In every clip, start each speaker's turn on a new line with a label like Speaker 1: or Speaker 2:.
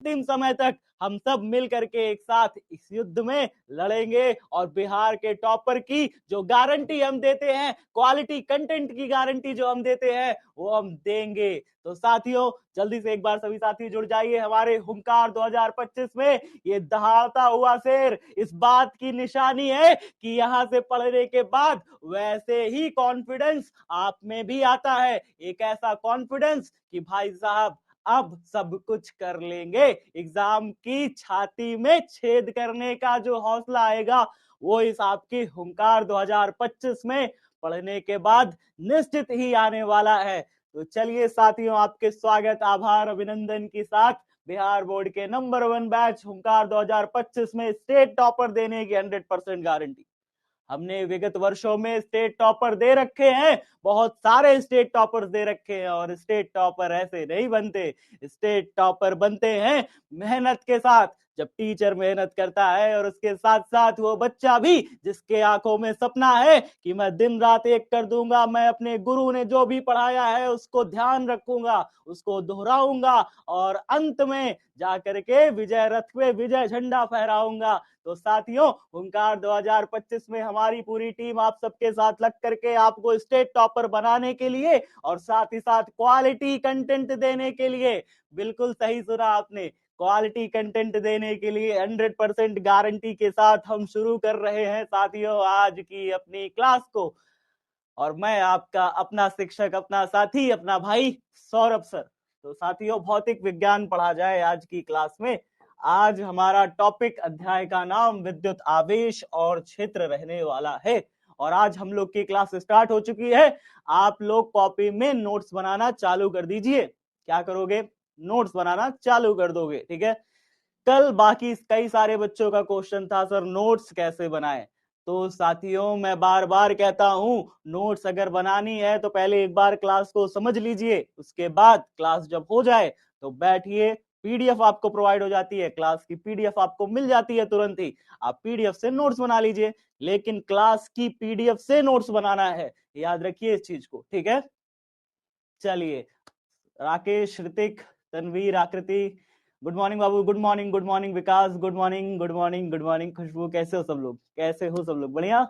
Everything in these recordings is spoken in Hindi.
Speaker 1: अंतिम समय तक हम सब मिल करके एक साथ इस युद्ध में लड़ेंगे और बिहार के टॉपर की जो गारंटी हम देते हैं, क्वालिटी कंटेंट की गारंटी जो हम देते हैं, वो हम देंगे। तो साथियों, जल्दी से एक बार सभी साथी जुड़ जाइए हमारे हुंकार 2025 में। ये दहाड़ता हुआ शेर इस बात की निशानी है कि यहां से पढ़ने के बाद वैसे ही कॉन्फिडेंस आप में भी आता है, एक ऐसा कॉन्फिडेंस कि भाई साहब अब सब कुछ कर लेंगे। एग्जाम की छाती में छेद करने का जो हौसला आएगा, वो इस आपकी हुंकार 2025 में पढ़ने के बाद निश्चित ही आने वाला है। तो चलिए साथियों, आपके स्वागत, आभार, अभिनंदन के साथ बिहार बोर्ड के नंबर 1 बैच हुंकार 2025 में स्टेट टॉपर देने की 100% गारंटी। हमने विगत वर्षों में स्टेट टॉपर दे रखे हैं, बहुत सारे स्टेट टॉपर्स दे रखे हैं, और स्टेट टॉपर ऐसे नहीं बनते। स्टेट टॉपर बनते हैं मेहनत के साथ। जब टीचर मेहनत करता है और उसके साथ साथ वो बच्चा भी जिसके आंखों में सपना है कि मैं दिन रात एक कर दूंगा, मैं अपने गुरु ने जो भी पढ़ाया है उसको ध्यान रखूंगा, उसको दोहराऊंगा और अंत में जाकर के विजय रथ पे विजय झंडा फहराऊंगा। तो साथियों, हुंकार 2025 में हमारी पूरी टीम आप सबके साथ लग करके आपको स्टेट टॉपर बनाने के लिए और साथ ही साथ क्वालिटी कंटेंट देने के लिए, बिल्कुल सही सुना आपने, क्वालिटी कंटेंट देने के लिए 100% गारंटी के साथ हम शुरू कर रहे हैं साथियों आज की अपनी क्लास को। और मैं आपका अपना शिक्षक, अपना साथी, अपना भाई सौरभ सर। तो साथियों, भौतिक विज्ञान पढ़ा जाए आज की क्लास में। आज हमारा टॉपिक, अध्याय का नाम विद्युत आवेश और क्षेत्र रहने वाला है। और आज हम लोग की क्लास स्टार्ट हो चुकी है। आप लोग कॉपी में नोट्स बनाना चालू कर दीजिए। क्या करोगे? नोट्स बनाना चालू कर दोगे, ठीक है। कल बाकी कई सारे बच्चों का क्वेश्चन था, सर नोट्स कैसे बनाएं। तो साथियों, मैं बार बार कहता हूं, नोट्स अगर बनानी है तो पहले एक बार क्लास को समझ लीजिए, उसके बाद क्लास जब हो जाए तो बैठिए। पीडीएफ आपको प्रोवाइड हो जाती है, क्लास की पीडीएफ आपको मिल जाती है तुरंत ही, आप पीडीएफ से नोट्स बना लीजिए। लेकिन क्लास की पीडीएफ से नोट्स बनाना है, याद रखिए इस चीज को, ठीक है। चलिए, राकेश, ऋतिक, तनवीर, आकृति, गुड मॉर्निंग बाबू, good morning, good morning Vikas, good morning, good morning, good morning Khushboo, कैसे हो सब लोग? कैसे हो सब लोग? बढ़िया।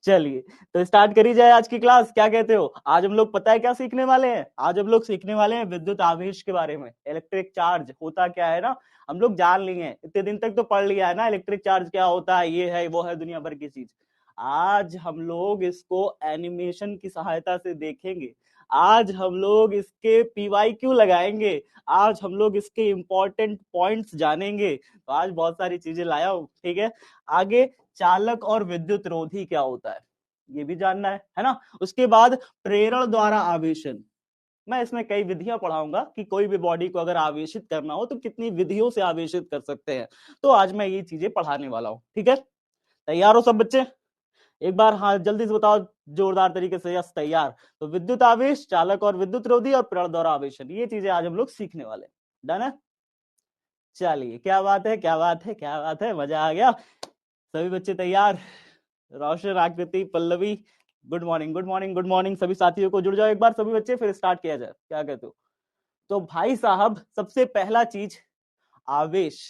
Speaker 1: चलिए, तो स्टार्ट करी जाए आज की क्लास, क्या कहते हो? आज हम लोग पता है क्या सीखने वाले हैं? आज हम लोग सीखने वाले हैं विद्युत आवेश के बारे में। इलेक्ट्रिक चार्ज होता क्या है ना, हम लोग जान लिए हैं, इतने दिन तक तो पढ़ लिया है ना, इलेक्ट्रिक चार्ज क्या होता है, ये है वो है, दुनिया भर की चीज। आज हम लोग इसको एनिमेशन की सहायता से देखेंगे। आज हम लोग इसके पीवाईक्यू लगाएंगे। आज हम लोग इसके इंपॉर्टेंट पॉइंट्स जानेंगे। तो आज बहुत सारी चीजें लाया हूं, ठीक है। आगे चालक और विद्युत रोधी क्या होता है, ये भी जानना है ना। उसके बाद प्रेरण द्वारा आवेशन, मैं इसमें कई विधियां पढ़ाऊंगा कि कोई भी बॉडी को अगर आवेशित करना हो तो कितनी विधियों से आवेशित कर सकते हैं। तो आज मैं ये चीजें पढ़ाने वाला हूं, ठीक है। तैयार हो सब बच्चे? एक बार हाँ जल्दी से बताओ, जोरदार तरीके से, यस तैयार। तो विद्युत आवेश, चालक और विद्युत रोधी और प्रेरण द्वारा आवेशन, ये चीजें आज हम लोग सीखने वाले। डन है? चलिए, क्या बात है, क्या बात है, क्या बात है, मजा आ गया। सभी बच्चे तैयार? रोशन, आकृति, Pallavi, good morning, good morning, good morning. सभी साथियों को जुड़ जाओ एक बार सभी बच्चे, फिर स्टार्ट किया जाए, क्या कहते हो? तो भाई साहब, सबसे पहला चीज आवेश।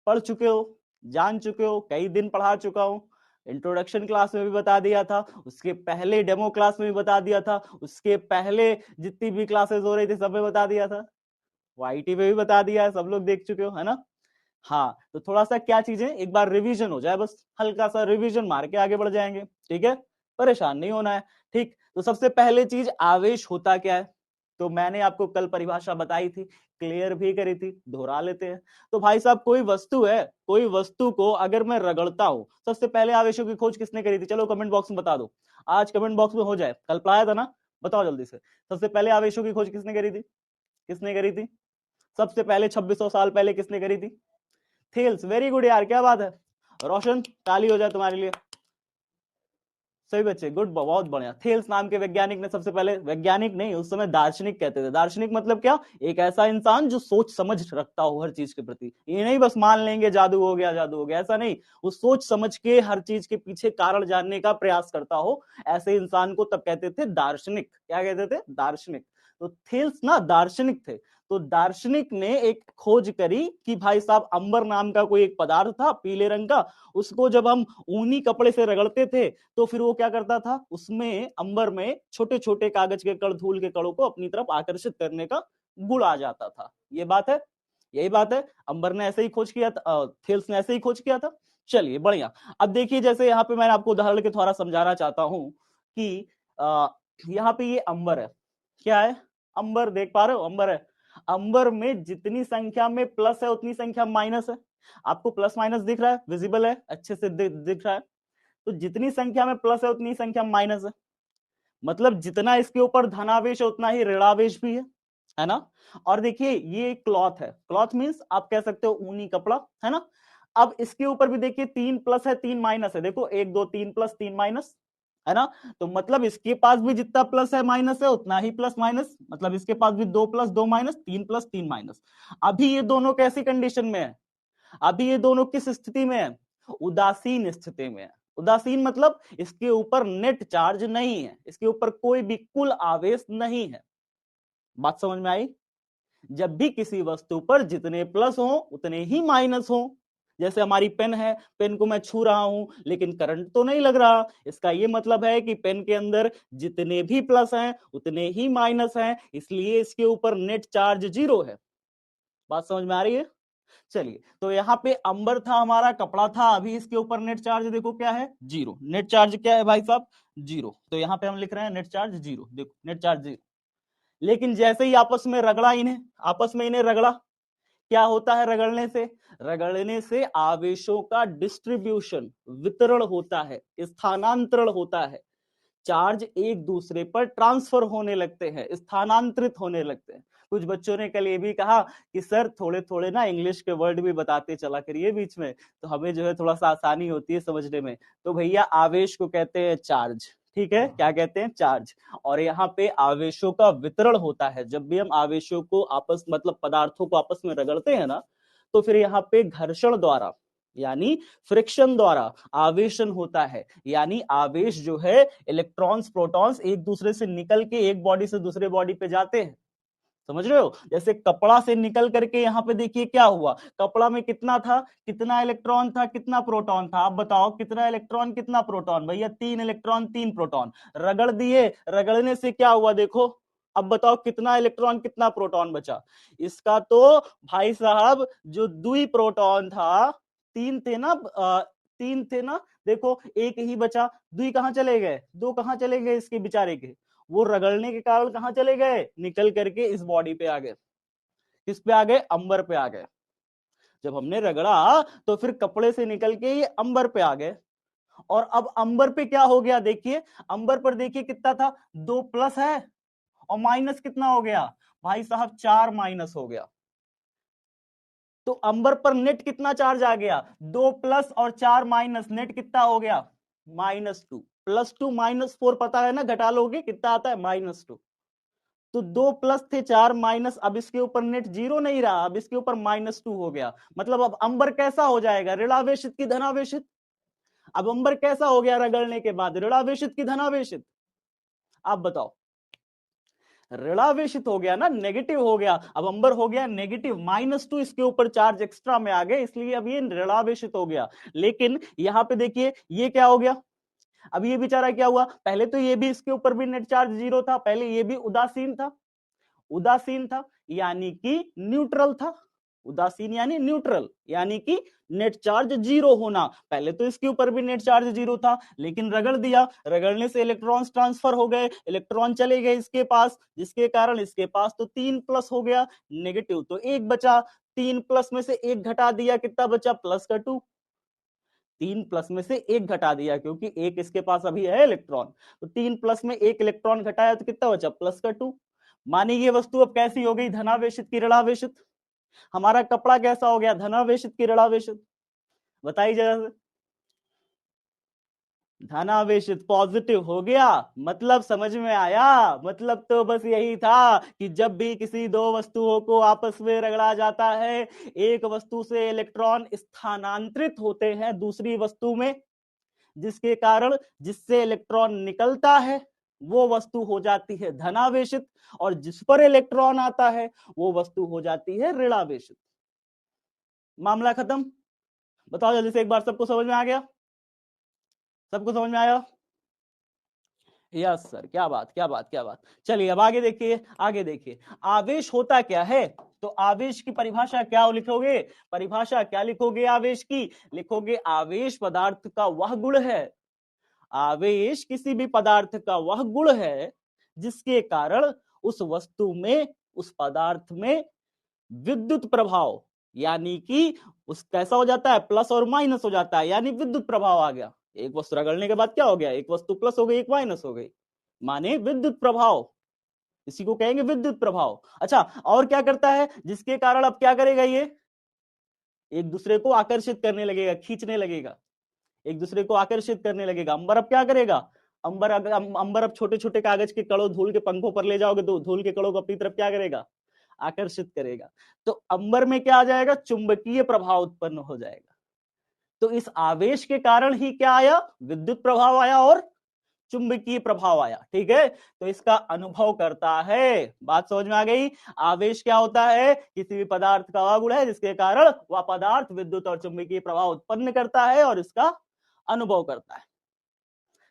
Speaker 1: पढ़ चुके हो, जान चुके हो, कई दिन पढ़ा चुका हूं। इंट्रोडक्शन क्लास में भी बता दिया था, उसके पहले डेमो क्लास में भी बता दिया था, उसके पहले जितनी भी क्लासेस हो रही थी सब में बता दिया था, वाईटी पे भी बता दिया है, सब लोग देख चुके हो, है ना। हाँ, तो थोड़ा सा क्या चीजें एक बार रिवीजन हो जाए, बस हल्का सा रिवीजन मार के आगे बढ़ जाएंगे, ठीक है। परेशान नहीं होना है, ठीक। तो सबसे पहले चीज, आवेश होता क्या है। तो मैंने आपको कल परिभाषा बताई थी, क्लियर भी करी थी, दोहरा लेते हैं। तो भाई साहब, कोई वस्तु है, कोई वस्तु को अगर मैं रगड़ता हूं, सबसे पहले आवेशों की खोज किसने करी थी? चलो कमेंट बॉक्स में बता दो, आज कमेंट बॉक्स में हो जाए, कल पढ़ाया था ना, बताओ जल्दी से। सबसे पहले आवेशों की खोज किसने करी थी? किसने करी थी? सबसे पहले 2600 साल पहले किसने करी थी? थेल्स। वेरी गुड यार, क्या बात है। रोशन, ताली हो जाए तुम्हारे लिए। सही बच्चे, गुड, बहुत बढ़िया। थेल्स नाम के वैज्ञानिक ने सबसे पहले, वैज्ञानिक नहीं, उस समय दार्शनिक कहते थे। दार्शनिक मतलब क्या? एक ऐसा इंसान जो सोच समझ रखता हो हर चीज के प्रति। ये नहीं बस मान लेंगे जादू हो गया, जादू हो गया, ऐसा नहीं। वो सोच समझ के हर चीज के पीछे कारण जानने का प्रयास करता हो, ऐसे इंसान को तब कहते थे दार्शनिक। क्या कहते थे? दार्शनिक। तो थेल्स ना दार्शनिक थे, तो दार्शनिक ने एक खोज करी कि भाई साहब अंबर नाम का कोई एक पदार्थ था पीले रंग का, उसको जब हम ऊनी कपड़े से रगड़ते थे तो फिर वो क्या करता था, उसमें अंबर में छोटे छोटे कागज के कण, धूल के कणों को अपनी तरफ आकर्षित करने का गुण आ जाता था। ये बात है, यही बात है, अंबर ने ऐसे ही खोज किया था, थेल्स ने ऐसे ही खोज किया था। चलिए बढ़िया। अब देखिए जैसे यहाँ पे मैंने आपको उदाहरण के द्वारा समझाना चाहता हूं कि यहाँ पे ये अंबर है, क्या है, अंबर, देख पा रहे हो, अंबर है। अंबर में जितनी संख्या में प्लस है उतनी संख्या माइनस है। आपको प्लस माइनस दिख रहा है, विजिबल है, अच्छे से दिख रहा है। तो जितनी संख्या में प्लस है उतनी संख्या माइनस है, मतलब जितना इसके ऊपर धनावेश है उतना ही ऋणावेश भी है ना। और देखिए ये क्लॉथ है, क्लॉथ मींस आप कह सकते हो ऊनी कपड़ा, है ना। अब इसके ऊपर भी देखिए 3 प्लस है 3 माइनस है, देखो 1 2 3 प्लस 3 माइनस, है ना। तो मतलब इसके पास भी जितना प्लस है माइनस है उतना ही प्लस माइनस, मतलब इसके पास भी 2 प्लस 2 माइनस, 3 प्लस 3 माइनस। अभी ये दोनों कैसी कंडीशन में है, अभी ये दोनों किस स्थिति में है, उदासीन स्थिति में है। उदासीन मतलब इसके ऊपर नेट चार्ज नहीं है, इसके ऊपर कोई भी कुल आवेश नहीं है। बात समझ में आई। जब भी किसी वस्तु पर जितने प्लस हो उतने ही माइनस हो, जैसे हमारी पेन है, पेन को मैं छू रहा हूं लेकिन करंट तो नहीं लग रहा, इसका यह मतलब है कि पेन के अंदर जितने भी प्लस हैं उतने ही माइनस हैं, इसलिए इसके ऊपर नेट चार्ज 0 है। बात समझ में आ रही है। चलिए तो यहाँ पे अंबर था हमारा, कपड़ा था, अभी इसके ऊपर नेट चार्ज देखो क्या है, 0। नेट चार्ज क्या है भाई साहब, 0। तो यहाँ पे हम लिख रहे हैं नेट चार्ज 0, देखो नेट चार्ज 0। लेकिन जैसे ही आपस में रगड़ा, इन्हें आपस में इन्हें रगड़ा, क्या होता है रगड़ने से, रगड़ने से आवेशों का डिस्ट्रीब्यूशन, वितरण होता है, स्थानांतरण होता है, चार्ज एक दूसरे पर ट्रांसफर होने लगते हैं, स्थानांतरित होने लगते हैं। कुछ बच्चों ने कल ये भी कहा कि सर थोड़े थोड़े ना इंग्लिश के वर्ड भी बताते चला करिए बीच में, तो हमें जो है थोड़ा सा आसानी होती है समझने में। तो भैया आवेश को कहते हैं चार्ज, ठीक है, क्या कहते हैं, चार्ज। और यहाँ पे आवेशों का वितरण होता है, जब भी हम आवेशों को आपस मतलब पदार्थों को आपस में रगड़ते हैं ना, तो फिर यहाँ पे घर्षण द्वारा यानी फ्रिक्शन द्वारा आवेशन होता है, यानी आवेश जो है इलेक्ट्रॉन्स प्रोटॉन्स एक दूसरे से निकल के एक बॉडी से दूसरे बॉडी पे जाते हैं। समझ रहे हो, जैसे कपड़ा से निकल करके यहाँ पे देखिए क्या हुआ, कपड़ा में कितना था, कितना इलेक्ट्रॉन था, कितना प्रोटॉन था, आप बताओ कितना इलेक्ट्रॉन कितना प्रोटॉन, भैया 3 इलेक्ट्रॉन 3 प्रोटॉन। रगड़ दिए, रगड़ने से क्या हुआ देखो, अब बताओ कितना इलेक्ट्रॉन कितना प्रोटॉन बचा। इसका तो भाई साहब जो द्वि प्रोटॉन था, 3 थे ना, 3 थे ना, देखो एक ही बचा, द्वि कहां चले गए, 2 कहां चले गए इसके बेचारे के, वो रगड़ने के कारण कहां चले गए, निकल करके इस बॉडी पे आ गए, किस पे आ गए, अंबर पे आ गए। जब हमने रगड़ा तो फिर कपड़े से निकल के ये अंबर पे आ गए। और अब अंबर पे क्या हो गया देखिए, अंबर पर देखिए कितना था, 2 प्लस है और माइनस कितना हो गया भाई साहब, 4 माइनस हो गया। तो अंबर पर नेट कितना चार्ज आ गया, 2 प्लस और 4 माइनस, नेट कितना हो गया, -2। +2 -4 पता है ना, घटा लोगे कितना आता है, -2। तो 2 प्लस थे 4 माइनस, अब इसके ऊपर नेट 0 नहीं रहा, अब इसके ऊपर -2 हो गया। मतलब अब अंबर कैसा हो जाएगा, ऋणावेशित की धनावेशित। अब अंबर कैसा हो गया रगड़ने के बाद, ऋणावेशित की धनावेशित, आप बताओ। ऋणावेशित हो गया ना, नेगेटिव हो गया। अब अंबर हो गया नेगेटिव, -2 इसके ऊपर चार्ज एक्स्ट्रा में आ गए, इसलिए अब ये ऋणावेशित हो गया। लेकिन यहां पे देखिए ये क्या हो गया, अब ये बेचारा क्या हुआ, पहले तो ये भी इसके ऊपर भी नेट चार्ज 0 था, पहले ये भी उदासीन था, उदासीन था यानी कि न्यूट्रल था, उदासीन यानी न्यूट्रल, यानी कि नेट चार्ज 0 होना। पहले तो इसके ऊपर भी नेट चार्ज 0 था, लेकिन रगड़ दिया, रगड़ने से इलेक्ट्रॉन्स ट्रांसफर हो गए, इलेक्ट्रॉन चले गए इसके पास, जिसके कारण इसके पास तो 3 प्लस हो गया, नेगेटिव तो 1 बचा। 3 प्लस में से 1 घटा दिया, कितना बचा, +2। 3 प्लस में से 1 घटा दिया, क्योंकि 1 इसके पास अभी है इलेक्ट्रॉन, तो 3 प्लस में 1 इलेक्ट्रॉन घटाया तो कितना बचा, +2। मानी ये वस्तु अब कैसी हो गई, धनावेशित की ऋणावेशित। हमारा कपड़ा कैसा हो गया, धनावेशित की ऋणावेशित, बताइए जरा। धनावेशित पॉजिटिव हो गया, मतलब समझ में आया, मतलब तो बस यही था कि जब भी किसी दो वस्तुओं को आपस में रगड़ा जाता है, एक वस्तु से इलेक्ट्रॉन स्थानांतरित होते हैं दूसरी वस्तु में, जिसके कारण जिससे इलेक्ट्रॉन निकलता है वो वस्तु हो जाती है धनावेशित, और जिस पर इलेक्ट्रॉन आता है वो वस्तु हो जाती है ऋणावेशित। मामला खत्म। बताओ जल्दी से एक बार, सबको समझ में आ गया? सबको समझ में आया? यस सर, क्या बात क्या बात क्या बात। चलिए अब आगे देखिए, आगे देखिए आवेश होता क्या है। तो आवेश की परिभाषा क्या लिखोगे? परिभाषा क्या लिखोगे आवेश की? लिखोगे आवेश पदार्थ का वह गुण है, आवेश किसी भी पदार्थ का वह गुण है जिसके कारण उस वस्तु में, उस पदार्थ में विद्युत प्रभाव, यानी कि उस कैसा हो जाता है, प्लस और माइनस हो जाता है, यानी विद्युत प्रभाव आ गया। एक वस्तु रगड़ने के बाद क्या हो गया, एक वस्तु प्लस हो गई एक माइनस हो गई, माने विद्युत प्रभाव, इसी को कहेंगे विद्युत प्रभाव। अच्छा, और क्या करता है जिसके कारण अब क्या करेगा, ये एक दूसरे को आकर्षित करने लगेगा, खींचने लगेगा, एक दूसरे को आकर्षित करने लगेगा। अंबर अब क्या करेगा, अंबर अब छोटे छोटे कागज के कणों धूल के पंखों पर ले जाओगे तो धूल के कणों को अपनी तरफ क्या करेगा, आकर्षित करेगा। तो अंबर में क्या आ जाएगा, चुंबकीय प्रभाव उत्पन्न हो जाएगा। तो इस आवेश के कारण ही क्या आया, विद्युत प्रभाव आया और चुंबकीय प्रभाव आया। ठीक है, तो इसका अनुभव करता है। बात समझ में आ गई? आवेश क्या होता है, किसी भी पदार्थ का वह गुण है जिसके कारण वह पदार्थ विद्युत और चुंबकीय प्रभाव उत्पन्न करता है और इसका अनुभव करता है।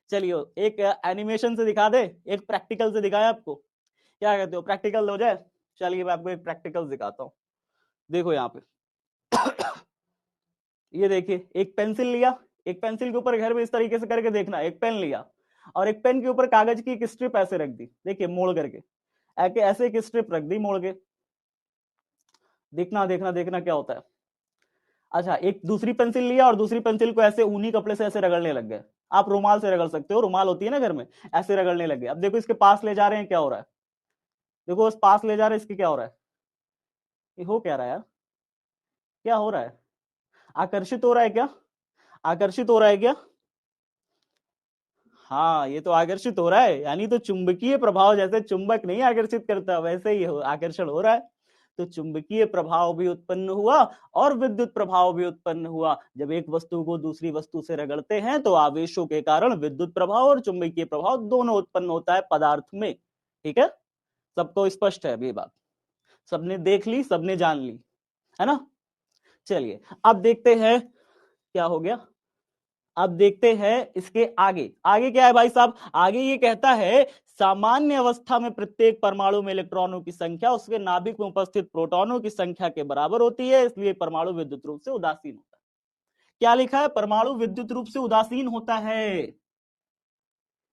Speaker 1: चलिए एक एनिमेशन से दिखा दे, एक प्रैक्टिकल से दिखाए आपको, क्या कहते हो, प्रैक्टिकल हो जाए? चलिए मैं आपको एक प्रैक्टिकल दिखाता हूं। देखो यहाँ पे ये देखिए, एक पेंसिल लिया, एक पेंसिल के ऊपर घर में इस तरीके से करके देखना, एक पेन लिया और एक पेन के ऊपर कागज की एक स्ट्रिप ऐसे रख दी, देखिए मोड़ करके, ऐसे एक स्ट्रिप रख दी मोड़ के, देखना देखना देखना क्या होता है। अच्छा, एक दूसरी पेंसिल लिया और दूसरी पेंसिल को ऐसे ऊनी कपड़े से ऐसे रगड़ने लग गए। आप रुमाल से रगड़ सकते हो, रुमाल होती है ना घर में, ऐसे रगड़ने लग गए। अब देखो इसके पास ले जा रहे हैं, क्या हो रहा है, देखो उस पास ले जा रहे हैं, इसके क्या हो रहा है, ये हो क्या रहा है यार, क्या हो रहा है, आकर्षित हो रहा है क्या, आकर्षित हो रहा है क्या? हाँ, ये तो आकर्षित हो रहा है, यानी तो चुंबकीय प्रभाव, जैसे चुंबक नहीं आकर्षित करता वैसे ही आकर्षण हो रहा है। तो चुंबकीय प्रभाव भी उत्पन्न हुआ और विद्युत प्रभाव भी उत्पन्न हुआ। जब एक वस्तु को दूसरी वस्तु से रगड़ते हैं तो आवेशों के कारण विद्युत प्रभाव और चुंबकीय प्रभाव दोनों उत्पन्न होता है पदार्थ में। ठीक है, सबको स्पष्ट है अभी बात, सबने देख ली, सबने जान ली, है ना? चलिए अब देखते हैं क्या हो गया। अब देखते हैं इसके आगे, आगे क्या है भाई साहब, आगे ये कहता है सामान्य अवस्था में प्रत्येक परमाणु में इलेक्ट्रॉनों की संख्या उसके नाभिक में उपस्थित प्रोटॉनों की संख्या के बराबर होती है, इसलिए परमाणु विद्युत रूप से उदासीन होता है। क्या लिखा है, परमाणु विद्युत रूप से उदासीन होता है।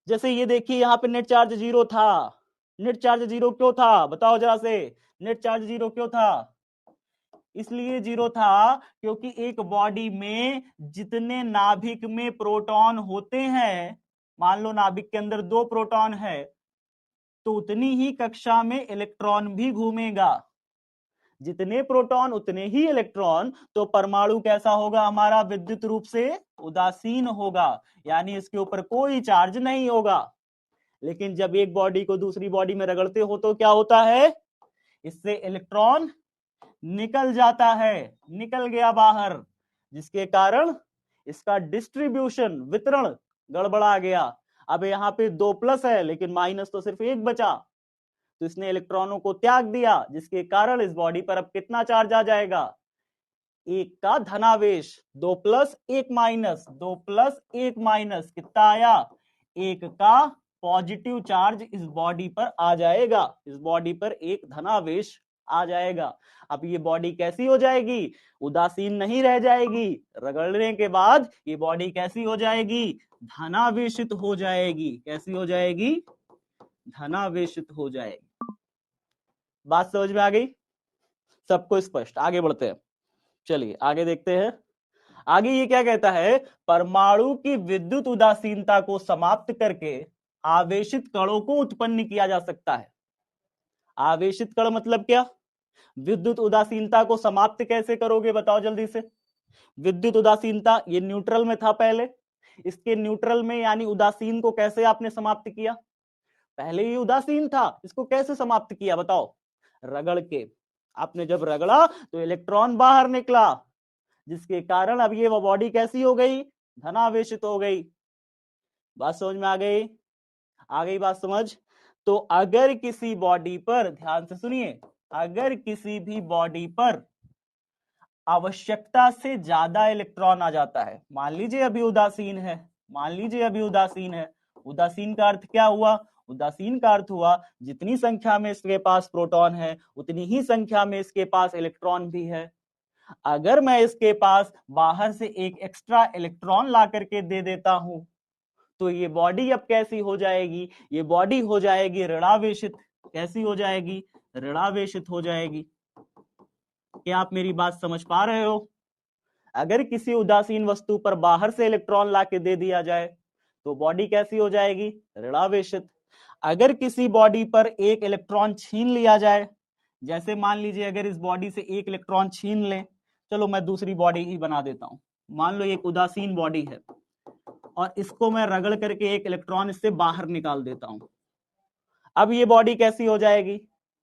Speaker 1: जैसे ये देखिए यहाँ पे नेट चार्ज 0 था, नेट चार्ज 0 क्यों था बताओ जरा से, नेट चार्ज 0 क्यों था? इसलिए 0 था क्योंकि एक बॉडी में जितने नाभिक में प्रोटॉन होते हैं, मान लो नाभिक के अंदर 2 प्रोटॉन है, तो उतनी ही कक्षा में इलेक्ट्रॉन भी घूमेगा, जितने प्रोटॉन उतने ही इलेक्ट्रॉन। तो परमाणु कैसा होगा हमारा, विद्युत रूप से उदासीन होगा, यानी इसके ऊपर कोई चार्ज नहीं होगा। लेकिन जब एक बॉडी को दूसरी बॉडी में रगड़ते हो तो क्या होता है, इससे इलेक्ट्रॉन निकल जाता है, निकल गया बाहर, जिसके कारण इसका डिस्ट्रीब्यूशन, वितरण गड़बड़ा गया। अब यहाँ पे 2 प्लस है लेकिन माइनस तो सिर्फ 1 बचा, तो इसने इलेक्ट्रॉनों को त्याग दिया, जिसके कारण इस बॉडी पर अब कितना चार्ज आ जाएगा, 1 का धनावेश, 2 प्लस 1 माइनस, 2 प्लस 1 माइनस कितना आया, 1 का पॉजिटिव चार्ज इस बॉडी पर आ जाएगा, इस बॉडी पर एक धनावेश आ जाएगा। अब ये बॉडी कैसी हो जाएगी, उदासीन नहीं रह जाएगी, रगड़ने के बाद ये बॉडी कैसी हो जाएगी, धनावेशित हो जाएगी। कैसी हो जाएगी, धनावेशित हो जाएगी। बात समझ में आ गई सबको स्पष्ट? आगे बढ़ते हैं, चलिए आगे देखते हैं। आगे ये क्या कहता है, परमाणु की विद्युत उदासीनता को समाप्त करके आवेशित कणों को उत्पन्न किया जा सकता है। आवेशित कण मतलब क्या, विद्युत उदासीनता को समाप्त कैसे करोगे बताओ जल्दी से। विद्युत उदासीनता ये न्यूट्रल में था पहले, इसके न्यूट्रल में यानी उदासीन को कैसे आपने समाप्त किया, पहले ही उदासीन था, इसको कैसे समाप्त किया बताओ, रगड़ के। आपने जब रगड़ा तो इलेक्ट्रॉन बाहर निकला, जिसके कारण अब ये बॉडी कैसी हो गई, धनावेशित हो गई। बात समझ में आ गई? आ गई बात समझ? तो अगर किसी बॉडी पर, ध्यान से सुनिए, अगर किसी भी बॉडी पर आवश्यकता से ज्यादा इलेक्ट्रॉन आ जाता है, मान लीजिए अभी उदासीन है, मान लीजिए अभी उदासीन है, उदासीन का अर्थ क्या हुआ? उदासीन का अर्थ हुआ जितनी संख्या में इसके पास प्रोटॉन है उतनी ही संख्या में इसके पास इलेक्ट्रॉन भी है। अगर मैं इसके पास बाहर से एक एक्स्ट्रा इलेक्ट्रॉन ला करके दे देता हूं तो ये बॉडी अब कैसी हो जाएगी? ये बॉडी हो जाएगी ऋणावेशित। कैसी हो जाएगी? ऋणावेशित हो जाएगी। क्या आप मेरी बात समझ पा रहे हो? अगर किसी उदासीन वस्तु पर बाहर से इलेक्ट्रॉन लाके दे दिया जाए तो बॉडी कैसी हो जाएगी? ऋणावेशित। अगर किसी बॉडी पर एक इलेक्ट्रॉन छीन लिया जाए, जैसे मान लीजिए अगर इस बॉडी से एक इलेक्ट्रॉन छीन ले, चलो मैं दूसरी बॉडी ही बना देता हूं, मान लो एक उदासीन बॉडी है और इसको मैं रगड़ करके एक इलेक्ट्रॉन इससे बाहर निकाल देता हूं। अब ये बॉडी कैसी हो जाएगी?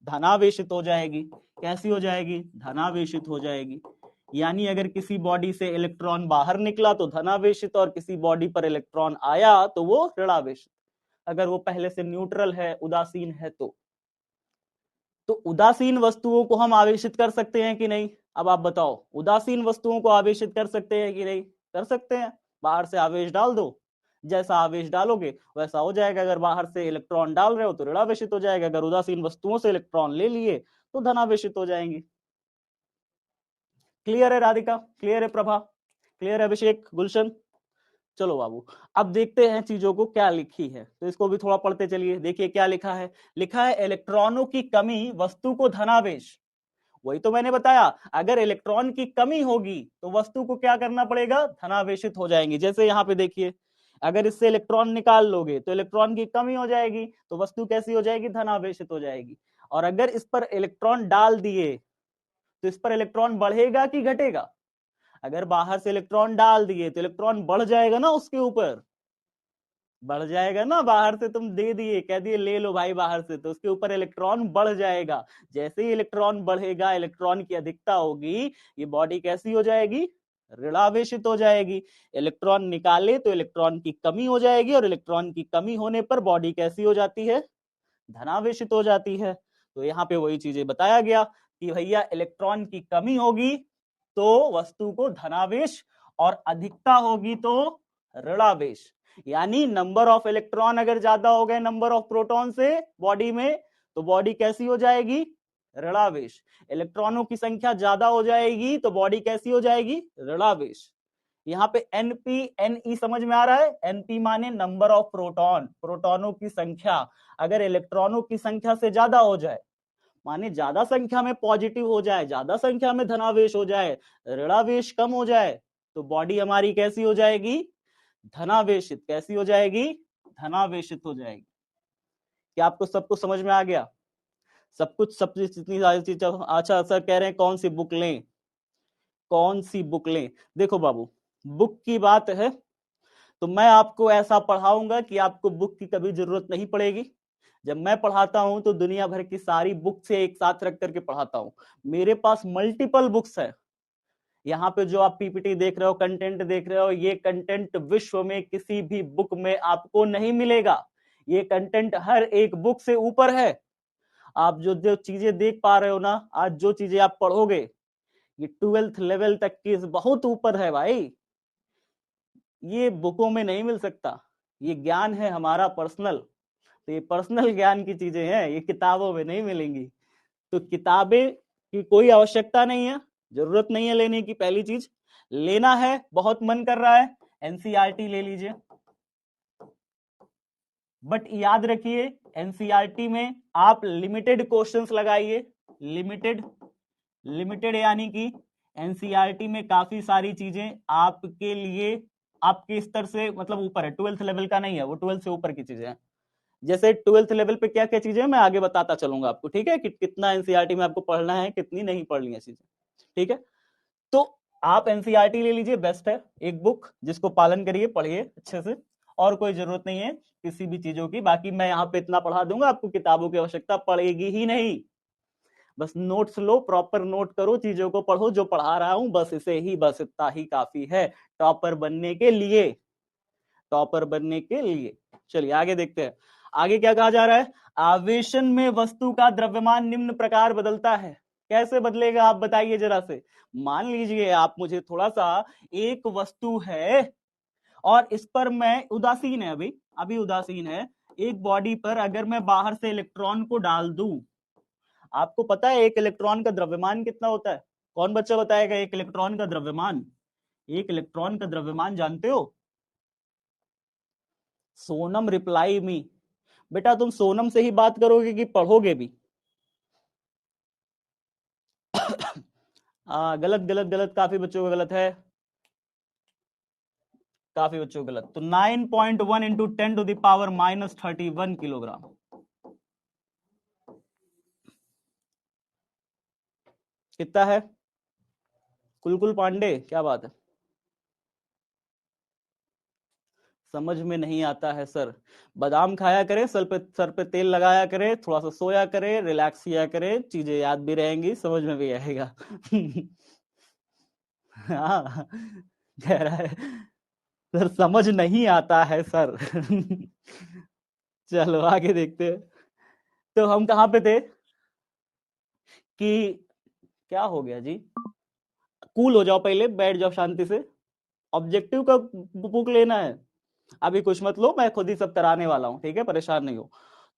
Speaker 1: धनावेशित हो जाएगी। कैसी हो जाएगी? धनावेशित हो जाएगी। यानी अगर किसी बॉडी से इलेक्ट्रॉन बाहर निकला तो धनावेशित, और किसी बॉडी पर इलेक्ट्रॉन आया तो वो ऋणावेशित, अगर वो पहले से न्यूट्रल है, उदासीन है तो उदासीन वस्तुओं को हम आवेशित कर सकते हैं कि नहीं? अब आप बताओ, उदासीन वस्तुओं को आवेशित कर सकते हैं कि नहीं? कर सकते हैं। बाहर से आवेश डाल दो, जैसा आवेश डालोगे वैसा हो जाएगा। अगर बाहर से इलेक्ट्रॉन डाल रहे हो तो ऋणावेशित हो जाएगा, अगर उदासीन वस्तुओं से इलेक्ट्रॉन ले लिए तो धनावेशित हो जाएंगी। क्लियर है राधिका? क्लियर है प्रभा? क्लियर है अभिषेक, गुलशन? चलो बाबू, अब देखते हैं चीजों को क्या लिखी है, तो इसको भी थोड़ा पढ़ते चलिए। देखिए क्या लिखा है। लिखा है इलेक्ट्रॉनों की कमी वस्तु को धनावेश, वही तो मैंने बताया, अगर इलेक्ट्रॉन की कमी होगी तो वस्तु को क्या करना पड़ेगा? धनावेशित हो जाएंगी। जैसे यहाँ पे देखिए, अगर इससे इलेक्ट्रॉन निकाल लोगे तो इलेक्ट्रॉन की कमी हो जाएगी, तो वस्तु कैसी हो जाएगी? धनावेशित हो जाएगी। और अगर इस पर इलेक्ट्रॉन डाल दिए तो इस पर इलेक्ट्रॉन बढ़ेगा कि घटेगा? अगर बाहर से इलेक्ट्रॉन डाल दिए तो इलेक्ट्रॉन बढ़ जाएगा ना, उसके ऊपर बढ़ जाएगा ना। बाहर से तुम दे दिए, कह दिए ले लो भाई बाहर से, तो उसके ऊपर इलेक्ट्रॉन बढ़ जाएगा। जैसे ही इलेक्ट्रॉन बढ़ेगा, इलेक्ट्रॉन की अधिकता होगी, ये बॉडी कैसी हो जाएगी? ऋणावेशित हो जाएगी। इलेक्ट्रॉन निकाले तो इलेक्ट्रॉन की कमी हो जाएगी, और इलेक्ट्रॉन की कमी होने पर बॉडी कैसी हो जाती है? धनावेशित हो जाती है। तो यहाँ पे वही चीजें बताया गया कि भैया इलेक्ट्रॉन की कमी होगी तो वस्तु को धनावेश, और अधिकता होगी तो ऋणावेश। यानी नंबर ऑफ इलेक्ट्रॉन अगर ज्यादा हो गए नंबर ऑफ प्रोटॉन से बॉडी में, तो बॉडी कैसी हो जाएगी? ऋणावेश। इलेक्ट्रॉनों की संख्या ज्यादा हो जाएगी तो बॉडी कैसी हो जाएगी? ऋणावेश। यहाँ पे एनपी एनई समझ में आ रहा है? एनपी माने नंबर ऑफ प्रोटॉन, प्रोटॉनों की संख्या। अगर इलेक्ट्रॉनों की संख्या से ज्यादा हो जाए, माने ज्यादा संख्या में पॉजिटिव हो जाए, ज्यादा संख्या में धनावेश हो जाए, ऋणावेश कम हो जाए, तो बॉडी हमारी कैसी हो जाएगी? धनावेशित। कैसी हो जाएगी? धनावेशित हो जाएगी। क्या आपको सब कुछ समझ में आ गया? सब कुछ, सब इतनी सारी चीज। अच्छा सर कह रहे हैं कौन सी बुक लें? कौन सी बुक लें? देखो बाबू, बुक की बात है तो मैं आपको ऐसा पढ़ाऊंगा कि आपको बुक की कभी जरूरत नहीं पड़ेगी। जब मैं पढ़ाता हूं तो दुनिया भर की सारी बुक से एक साथ रख करके पढ़ाता हूं। मेरे पास मल्टीपल बुक्स है। यहाँ पे जो आप पीपीटी देख रहे हो, कंटेंट देख रहे हो, ये कंटेंट विश्व में किसी भी बुक में आपको नहीं मिलेगा। ये कंटेंट हर एक बुक से ऊपर है। आप जो जो चीजें देख पा रहे हो ना, आज जो चीजें आप पढ़ोगे, ये 12th लेवल तक की बहुत ऊपर है भाई। ये बुकों में नहीं मिल सकता। ये ज्ञान है हमारा पर्सनल, तो ये पर्सनल ज्ञान की चीजें हैं, ये किताबों में नहीं मिलेंगी। तो किताबें की कोई आवश्यकता नहीं है, जरूरत नहीं है लेने की। पहली चीज, लेना है बहुत मन कर रहा है, एनसीईआरटी ले लीजिए। बट याद रखिए एनसीईआरटी में आप लिमिटेड क्वेश्चंस लगाइए। लिमिटेड यानी कि एनसीईआरटी में काफी सारी चीजें आपके लिए, आपके स्तर से मतलब ऊपर है, 12th लेवल का नहीं है वो, 12th से ऊपर की चीजें हैं। जैसे 12th लेवल पे क्या क्या चीजें मैं आगे बताता चलूंगा आपको, ठीक है, कि कितना एनसीईआरटी में आपको पढ़ना है, कितनी नहीं पढ़नी है चीजें, ठीक है। तो आप एनसीईआरटी ले लीजिए, बेस्ट है एक बुक, जिसको पालन करिए, पढ़िए अच्छे से, और कोई जरूरत नहीं है किसी भी चीजों की। बाकी मैं यहाँ पे इतना पढ़ा दूंगा, आपको किताबों की आवश्यकता पड़ेगी ही नहीं। बस नोट्स लो, प्रॉपर नोट करो, चीजों को पढ़ो, जो पढ़ा रहा हूं बस इसे ही, बस इतना ही काफी है टॉपर बनने के लिए, टॉपर बनने के लिए। चलिए आगे देखते हैं। आगे क्या कहा जा रहा है, आवेशन में वस्तु का द्रव्यमान निम्न प्रकार बदलता है। कैसे बदलेगा आप बताइए जरा से। मान लीजिए आप मुझे थोड़ा सा, एक वस्तु है और इस पर मैं उदासीन है, अभी अभी उदासीन है, एक बॉडी पर अगर मैं बाहर से इलेक्ट्रॉन को डाल दूं, आपको पता है एक इलेक्ट्रॉन का द्रव्यमान कितना होता है? कौन बच्चा बताएगा एक इलेक्ट्रॉन का द्रव्यमान? एक इलेक्ट्रॉन का द्रव्यमान जानते हो? Sonam reply me. बेटा तुम सोनम से ही बात करोगे कि पढ़ोगे भी? गलत गलत गलत, काफी बच्चों का गलत है, काफी बच्चों का गलत। तो 9.1 इंटू 10⁻³ किलोग्राम। कितना है? कुलकुल पांडे, क्या बात है, समझ में नहीं आता है सर। बादाम खाया करे, सर पे तेल लगाया करे, थोड़ा सा सोया करे, रिलैक्स किया करे, चीजें याद भी रहेंगी, समझ में भी आएगा। हाँ, कह रहा है सर समझ नहीं आता है सर। चलो आगे देखते हैं। तो हम कहाँ पे थे कि, क्या हो गया जी, कूल हो जाओ पहले, बैठ जाओ शांति से। ऑब्जेक्टिव का बुक लेना है, अभी कुछ मत लो, मैं खुद ही सब कराने वाला हूं, ठीक है, परेशान नहीं हो।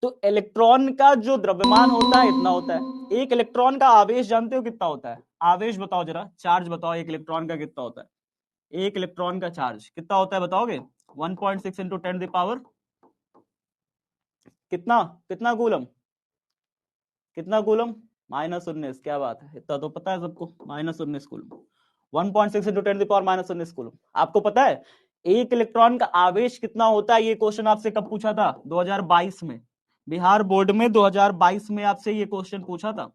Speaker 1: तो इलेक्ट्रॉन का जो द्रव्यमान होता है इतना होता है। एक इलेक्ट्रॉन का आवेश जानते हो कितना होता है? आवेश बताओ जरा, चार्ज बताओ एक इलेक्ट्रॉन का कितना होता है? एक इलेक्ट्रॉन का चार्ज कितना होता है बताओगे? 1.6 इंटू 10⁻, कितना, कितना कूलम, कितना कूलम? -19। क्या बात है, इतना तो पता है सबको, -19 कूलम। 1.6 into 10⁻⁻19 coulomb. आपको पता है एक इलेक्ट्रॉन का आवेश कितना होता है? ये क्वेश्चन आपसे कब पूछा था? 2022 में, बिहार बोर्ड में 2022 में आपसे ये क्वेश्चन पूछा था।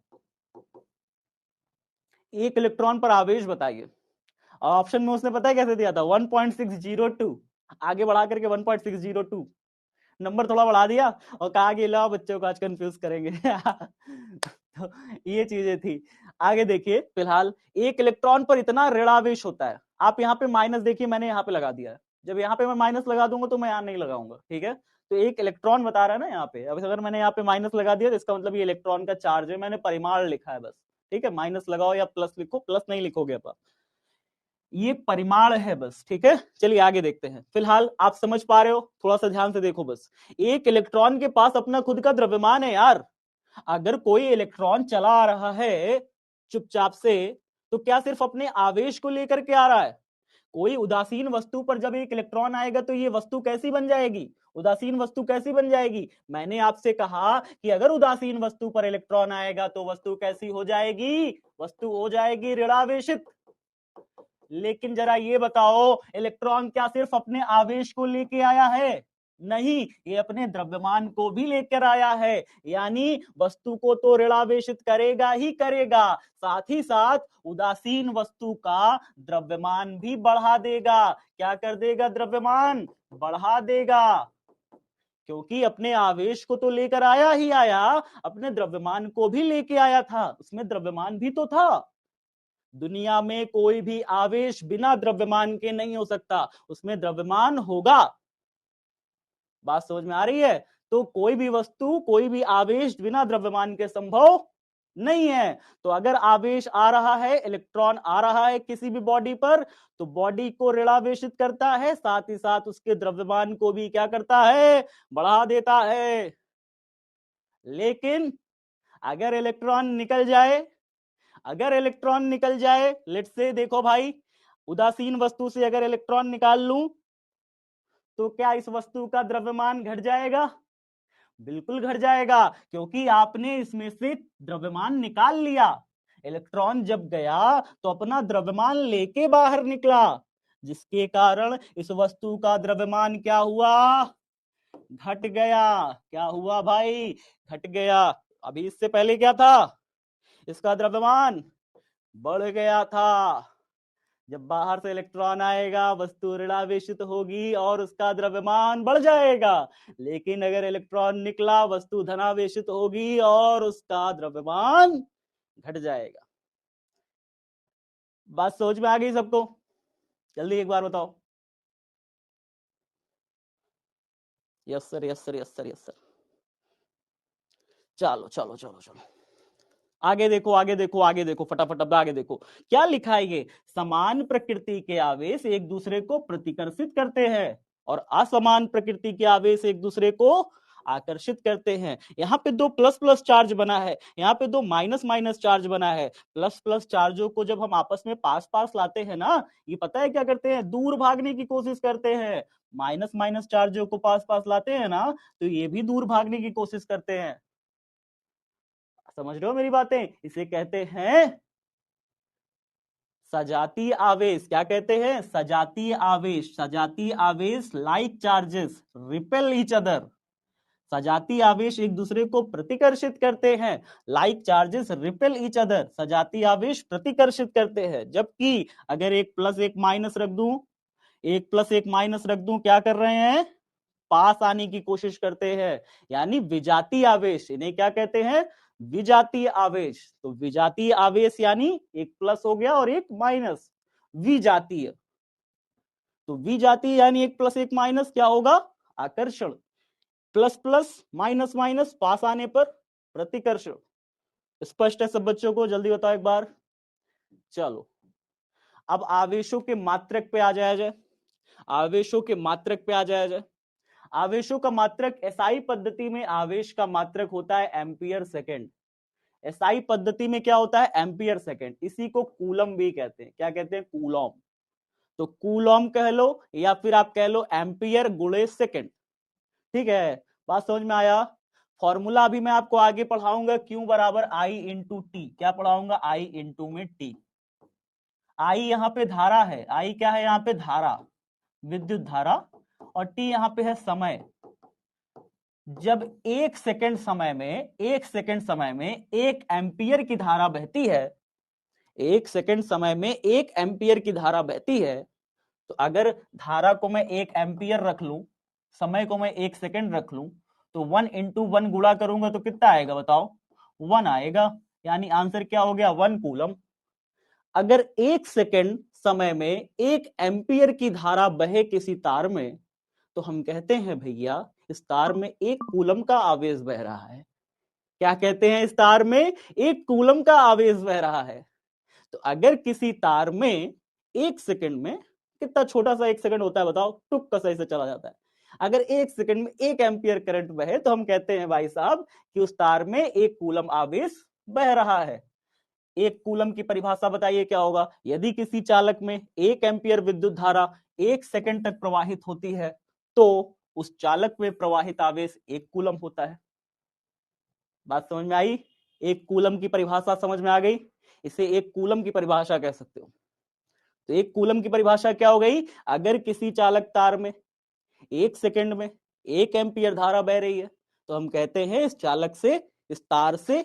Speaker 1: एक इलेक्ट्रॉन पर आवेश बताइए। ऑप्शन में उसने पता है कैसे दिया था? 1.602, आगे बढ़ा करके 1.602, नंबर थोड़ा बढ़ा दिया और कहा कि लो बच्चों को आज कंफ्यूज करेंगे। तो ये चीजें थी। आगे देखिए, फिलहाल एक इलेक्ट्रॉन पर इतना ऋणावेश होता है। आप यहाँ पे माइनस देखिए, मैंने यहाँ पे लगा दिया है। जब यहाँ पे मैं माइनस लगा दूंगा तो मैं यहाँ नहीं लगाऊंगा, ठीक है? तो एक इलेक्ट्रॉन बता रहा है ना यहाँ पे, अब अगर मैंने यहाँ पे माइनस लगा दिया तो इसका मतलब ये इलेक्ट्रॉन का चार्ज है, मैंने परिमाण लिखा है बस, ठीक है? माइनस लगाओ या प्लस लिखो, प्लस नहीं लिखोगे आप, ये परिमाण है बस, ठीक है? चलिए आगे देखते हैं। फिलहाल आप समझ पा रहे हो? थोड़ा सा ध्यान से देखो बस। एक इलेक्ट्रॉन के पास अपना खुद का द्रव्यमान है यार। अगर कोई इलेक्ट्रॉन चला आ रहा है चुपचाप से, तो क्या सिर्फ अपने आवेश को लेकर के आ रहा है? कोई उदासीन वस्तु पर जब एक इलेक्ट्रॉन आएगा तो ये वस्तु कैसी बन जाएगी? उदासीन वस्तु कैसी बन जाएगी? मैंने आपसे कहा कि अगर उदासीन वस्तु पर इलेक्ट्रॉन आएगा तो वस्तु कैसी हो जाएगी? वस्तु हो जाएगी ऋणावेशित। लेकिन जरा ये बताओ, इलेक्ट्रॉन क्या सिर्फ अपने आवेश को लेके आया है? नहीं, ये अपने द्रव्यमान को भी लेकर आया है। यानी वस्तु को तो ऋणावेशित करेगा ही करेगा, साथ ही साथ उदासीन वस्तु का द्रव्यमान भी बढ़ा देगा। क्या कर देगा? द्रव्यमान बढ़ा देगा, क्योंकि अपने आवेश को तो लेकर आया ही आया, अपने द्रव्यमान को भी लेके आया था, उसमें द्रव्यमान भी तो था। दुनिया में कोई भी आवेश बिना द्रव्यमान के नहीं हो सकता, उसमें द्रव्यमान होगा। बात समझ में आ रही है? तो कोई भी वस्तु, कोई भी आवेश बिना द्रव्यमान के संभव नहीं है। तो अगर आवेश आ रहा है, इलेक्ट्रॉन आ रहा है किसी भी बॉडी पर, तो बॉडी को ऋणावेशित करता है, साथ ही साथ उसके द्रव्यमान को भी क्या करता है? बढ़ा देता है। लेकिन अगर इलेक्ट्रॉन निकल जाए, अगर इलेक्ट्रॉन निकल जाए, लेट से देखो भाई, उदासीन वस्तु से अगर इलेक्ट्रॉन निकाल लूं तो क्या इस वस्तु का द्रव्यमान घट जाएगा? बिल्कुल घट जाएगा, क्योंकि आपने इसमें से द्रव्यमान निकाल लिया। इलेक्ट्रॉन जब गया तो अपना द्रव्यमान लेके बाहर निकला, जिसके कारण इस वस्तु का द्रव्यमान क्या हुआ? घट गया। क्या हुआ भाई? घट गया। अभी इससे पहले क्या था? इसका द्रव्यमान बढ़ गया था। जब बाहर से इलेक्ट्रॉन आएगा, वस्तु ऋणावेशित होगी और उसका द्रव्यमान बढ़ जाएगा। लेकिन अगर इलेक्ट्रॉन निकला, वस्तु धनावेशित होगी और उसका द्रव्यमान घट जाएगा। बात समझ में आ गई सबको? जल्दी एक बार बताओ। Yes sir, yes sir, yes sir, yes sir. चलो चलो चलो चलो, आगे देखो आगे देखो आगे देखो, फटाफट अब आगे देखो क्या लिखा है ये। समान प्रकृति के आवेश एक दूसरे को प्रतिकर्षित करते हैं और असमान प्रकृति के आवेश एक दूसरे को आकर्षित करते हैं। यहाँ पे दो प्लस प्लस चार्ज बना है, यहाँ पे दो माइनस माइनस चार्ज बना है। प्लस प्लस चार्जों को जब हम आपस में पास पास लाते हैं ना, ये पता है क्या करते हैं, दूर भागने की कोशिश करते हैं। माइनस माइनस चार्जों को पास पास लाते हैं ना, तो ये भी दूर भागने की कोशिश करते हैं। समझ रहे हो मेरी बातें? इसे कहते हैं सजातीय आवेश। क्या कहते हैं? सजातीय आवेश। सजातीय आवेश like charges repel each other. सजातीय आवेश एक दूसरे को प्रतिकर्षित करते हैं। Like charges repel each other. सजातीय आवेश प्रतिकर्षित करते हैं। जबकि अगर एक प्लस एक माइनस रख दूं, एक प्लस एक माइनस रख दूं, क्या कर रहे हैं? पास आने की कोशिश करते हैं, यानी विजातीय आवेश। इन्हें क्या कहते हैं? विजातीय आवेश। तो विजातीय आवेश यानी एक प्लस हो गया और एक माइनस, विजातीय। तो विजातीय यानी एक प्लस एक माइनस, क्या होगा? आकर्षण। प्लस प्लस माइनस माइनस पास आने पर प्रतिकर्षण। स्पष्ट है सब बच्चों को? जल्दी बताओ एक बार। चलो अब आवेशों के मात्रक पे आ जाया जाए। आवेशों के मात्रक पे आ जाया जाए। आवेशों का मात्रक एसआई पद्धति में आवेश का मात्रक होता है एम्पियर सेकेंड। एसआई पद्धति में क्या होता है? Ampere second. इसी को कूलम भी कहते हैं। क्या कहते हैं? कूलम। तो कूलम कह लो या फिर आप कह लो एम्पियर गुणे सेकेंड। ठीक है, बात समझ में आया? फॉर्मूला अभी मैं आपको आगे पढ़ाऊंगा, क्यू बराबर आई इंटू टी। क्या पढ़ाऊंगा? आई इंटू में टी। आई यहाँ पे धारा है। आई क्या है यहाँ पे? धारा, विद्युत धारा। और टी यहाँ पे है समय। जब एक सेकंड समय में, एक सेकंड समय में एक एम्पियर की धारा बहती है, एक सेकंड समय में एक एम्पियर की धारा बहती है, तो अगर धारा को मैं एक एम्पियर रख लूं, समय को मैं एक सेकंड रख लूं, तो 1 × 1 गुणा करूंगा तो कितना आएगा बताओ? 1 आएगा। यानी आंसर क्या हो गया? 1 कूलम। अगर एक सेकंड समय में एक एम्पियर की धारा बहे किसी तार में, तो हम कहते हैं भैया इस तार में 1 कूलम का आवेश बह रहा है। क्या कहते हैं? इस तार में 1 कूलम का आवेश बह रहा है। तो अगर किसी तार में एक सेकंड में, कितना छोटा सा एक सेकंड होता है बताओ, टुक का सही से चला जाता है। अगर एक सेकंड में 1 एम्पियर करंट बहे, तो हम कहते हैं भाई साहब कि उस तार में 1 कूलम आवेश बह रहा है। 1 कूलम की परिभाषा बताइए क्या होगा? यदि किसी चालक में 1 एम्पियर विद्युत धारा 1 सेकंड तक प्रवाहित होती है, तो उस चालक में प्रवाहित आवेश 1 कूलम होता है। बात समझ में आई? 1 कूलम की परिभाषा समझ में आ गई? इसे 1 कूलम की परिभाषा कह सकते हो। तो 1 कूलम की परिभाषा क्या हो गई? अगर किसी चालक तार में 1 सेकंड में 1 एम्पियर धारा बह रही है, तो हम कहते हैं इस चालक से, इस तार से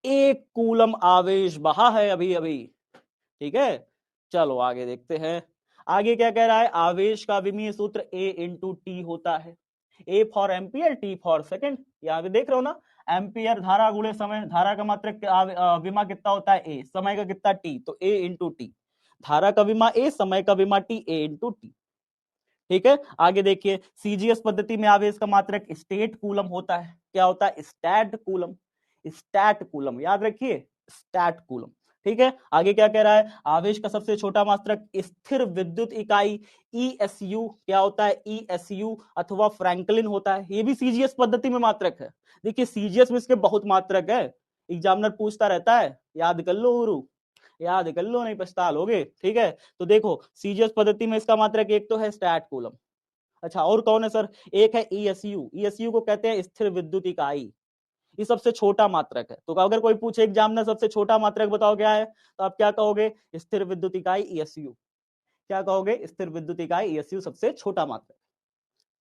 Speaker 1: 1 कूलम आवेश बहा है अभी अभी। ठीक है, चलो आगे देखते हैं। आगे क्या कह रहा है? आवेश का विमीय सूत्र A इंटू टी होता है। A for ampere, T for second. यहाँ पे देख रहे हो ना, एम्पियर धारा गुणे समय। धारा का मात्रक विमा कितना होता है? A। समय का कितना? T। तो A इंटू टी। धारा का विमा A, समय का विमा T, A इंटू टी। ठीक है, आगे देखिए। सीजीएस पद्धति में आवेश का मात्रक स्टेट कूलम होता है। क्या होता है? Stat coulomb. स्टैट कूलम याद रखिए, स्टैट कूलम। ठीक है, आगे क्या कह रहा है? आवेश का सबसे छोटा मात्रक स्थिर विद्युत इकाई ईएसयू। क्या होता है? ईएसयू अथवा फ्रैंकलिन होता है। ये भी सीजीएस पद्धति में मात्रक है। देखिए सीजीएस में इसके बहुत मात्रक है, एग्जामिनर पूछता रहता है, याद कर लो गुरु, याद कर लो, नहीं पछता लोगे। ठीक है, तो देखो सीजीएस पद्धति में इसका मात्रक एक तो है स्टैट कूलम। अच्छा, और कौन है सर? एक है ईएसयू। ईएसयू को कहते हैं स्थिर विद्युत इकाई। ये सबसे छोटा मात्रक है। तो अगर कोई पूछे एग्जामिनर सबसे छोटा मात्रक बताओ क्या है, तो आप क्या कहोगे? स्थिर विद्युत इकाई ईएसयू। क्या कहोगे? स्थिर विद्युत इकाई ईएसयू सबसे छोटा मात्रक।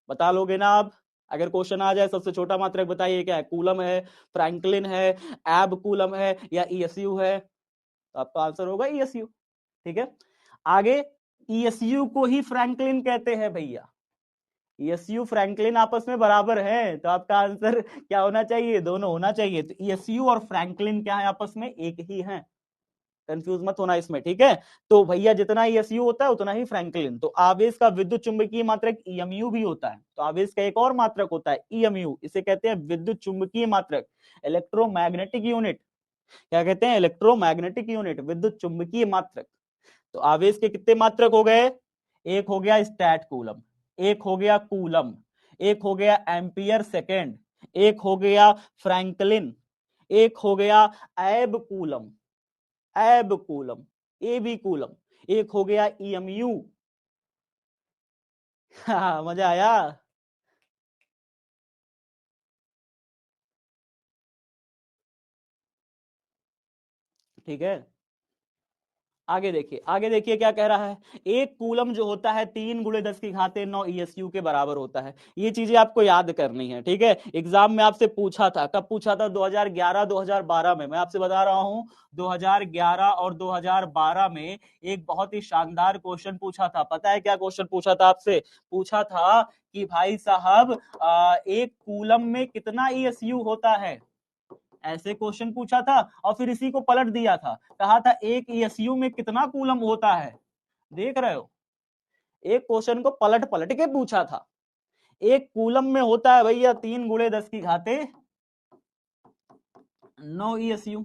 Speaker 1: बता लोगे ना आप? अगर क्वेश्चन आ जाए सबसे छोटा मात्रक बताइए क्या है, कूलम है, फ्रैंकलिन है, एब कूलम है या ईएसयू है, तो आपका आंसर होगा ईएसयू। ठीक है, आगे ईएसयू को ही फ्रैंकलिन कहते हैं भैया। ईएसयू फ्रैंकलिन आपस में बराबर है, तो आपका आंसर क्या होना चाहिए? दोनों होना चाहिए। तो ईएसयू और फ्रैंकलिन क्या है? आपस में एक ही है। कंफ्यूज मत होना इसमें, ठीक है। तो भैया जितना एसयू होता है उतना ही फ्रैंकलिन। तो आवेश का विद्युत चुंबकीय मात्रक ईएमयू भी होता है। तो आवेश का एक और मात्रक होता है ईएमयू, इसे कहते हैं विद्युत चुंबकीय मात्रक, इलेक्ट्रोमैग्नेटिक यूनिट। क्या कहते हैं? इलेक्ट्रोमैग्नेटिक यूनिट, विद्युत चुंबकीय मात्रक। तो आवेश के कितने मात्रक हो गए? एक हो गया स्टैट कूलम, एक हो गया कूलम, एक हो गया एम्पियर सेकेंड, एक हो गया फ्रैंकलिन, एक हो गया एब कूलम, एब कूलम, ए बी कूलम, एक हो गया ईएमयू। मजा आया? ठीक है, आगे देखिए, आगे देखिए क्या कह रहा है। एक कूलम जो होता है 3 × 10⁻⁹ ईएसयू के बराबर होता है। ये चीजें आपको याद करनी है, ठीक है। एग्जाम में आपसे पूछा था, कब पूछा था? 2011 2012 में। मैं आपसे बता रहा हूं 2011 और 2012 में एक बहुत ही शानदार क्वेश्चन पूछा था। पता है क्या क्वेश्चन पूछा था आपसे? पूछा था कि भाई साहब एक कूलम में कितना ईएसयू होता है, ऐसे क्वेश्चन पूछा था। और फिर इसी को पलट दिया था, कहा था एक ईएसयू में कितना कूलम होता है। देख रहे हो, एक क्वेश्चन को पलट पलट के पूछा था। एक कूलम में होता है भैया 3 × 10⁹ ईएसयू,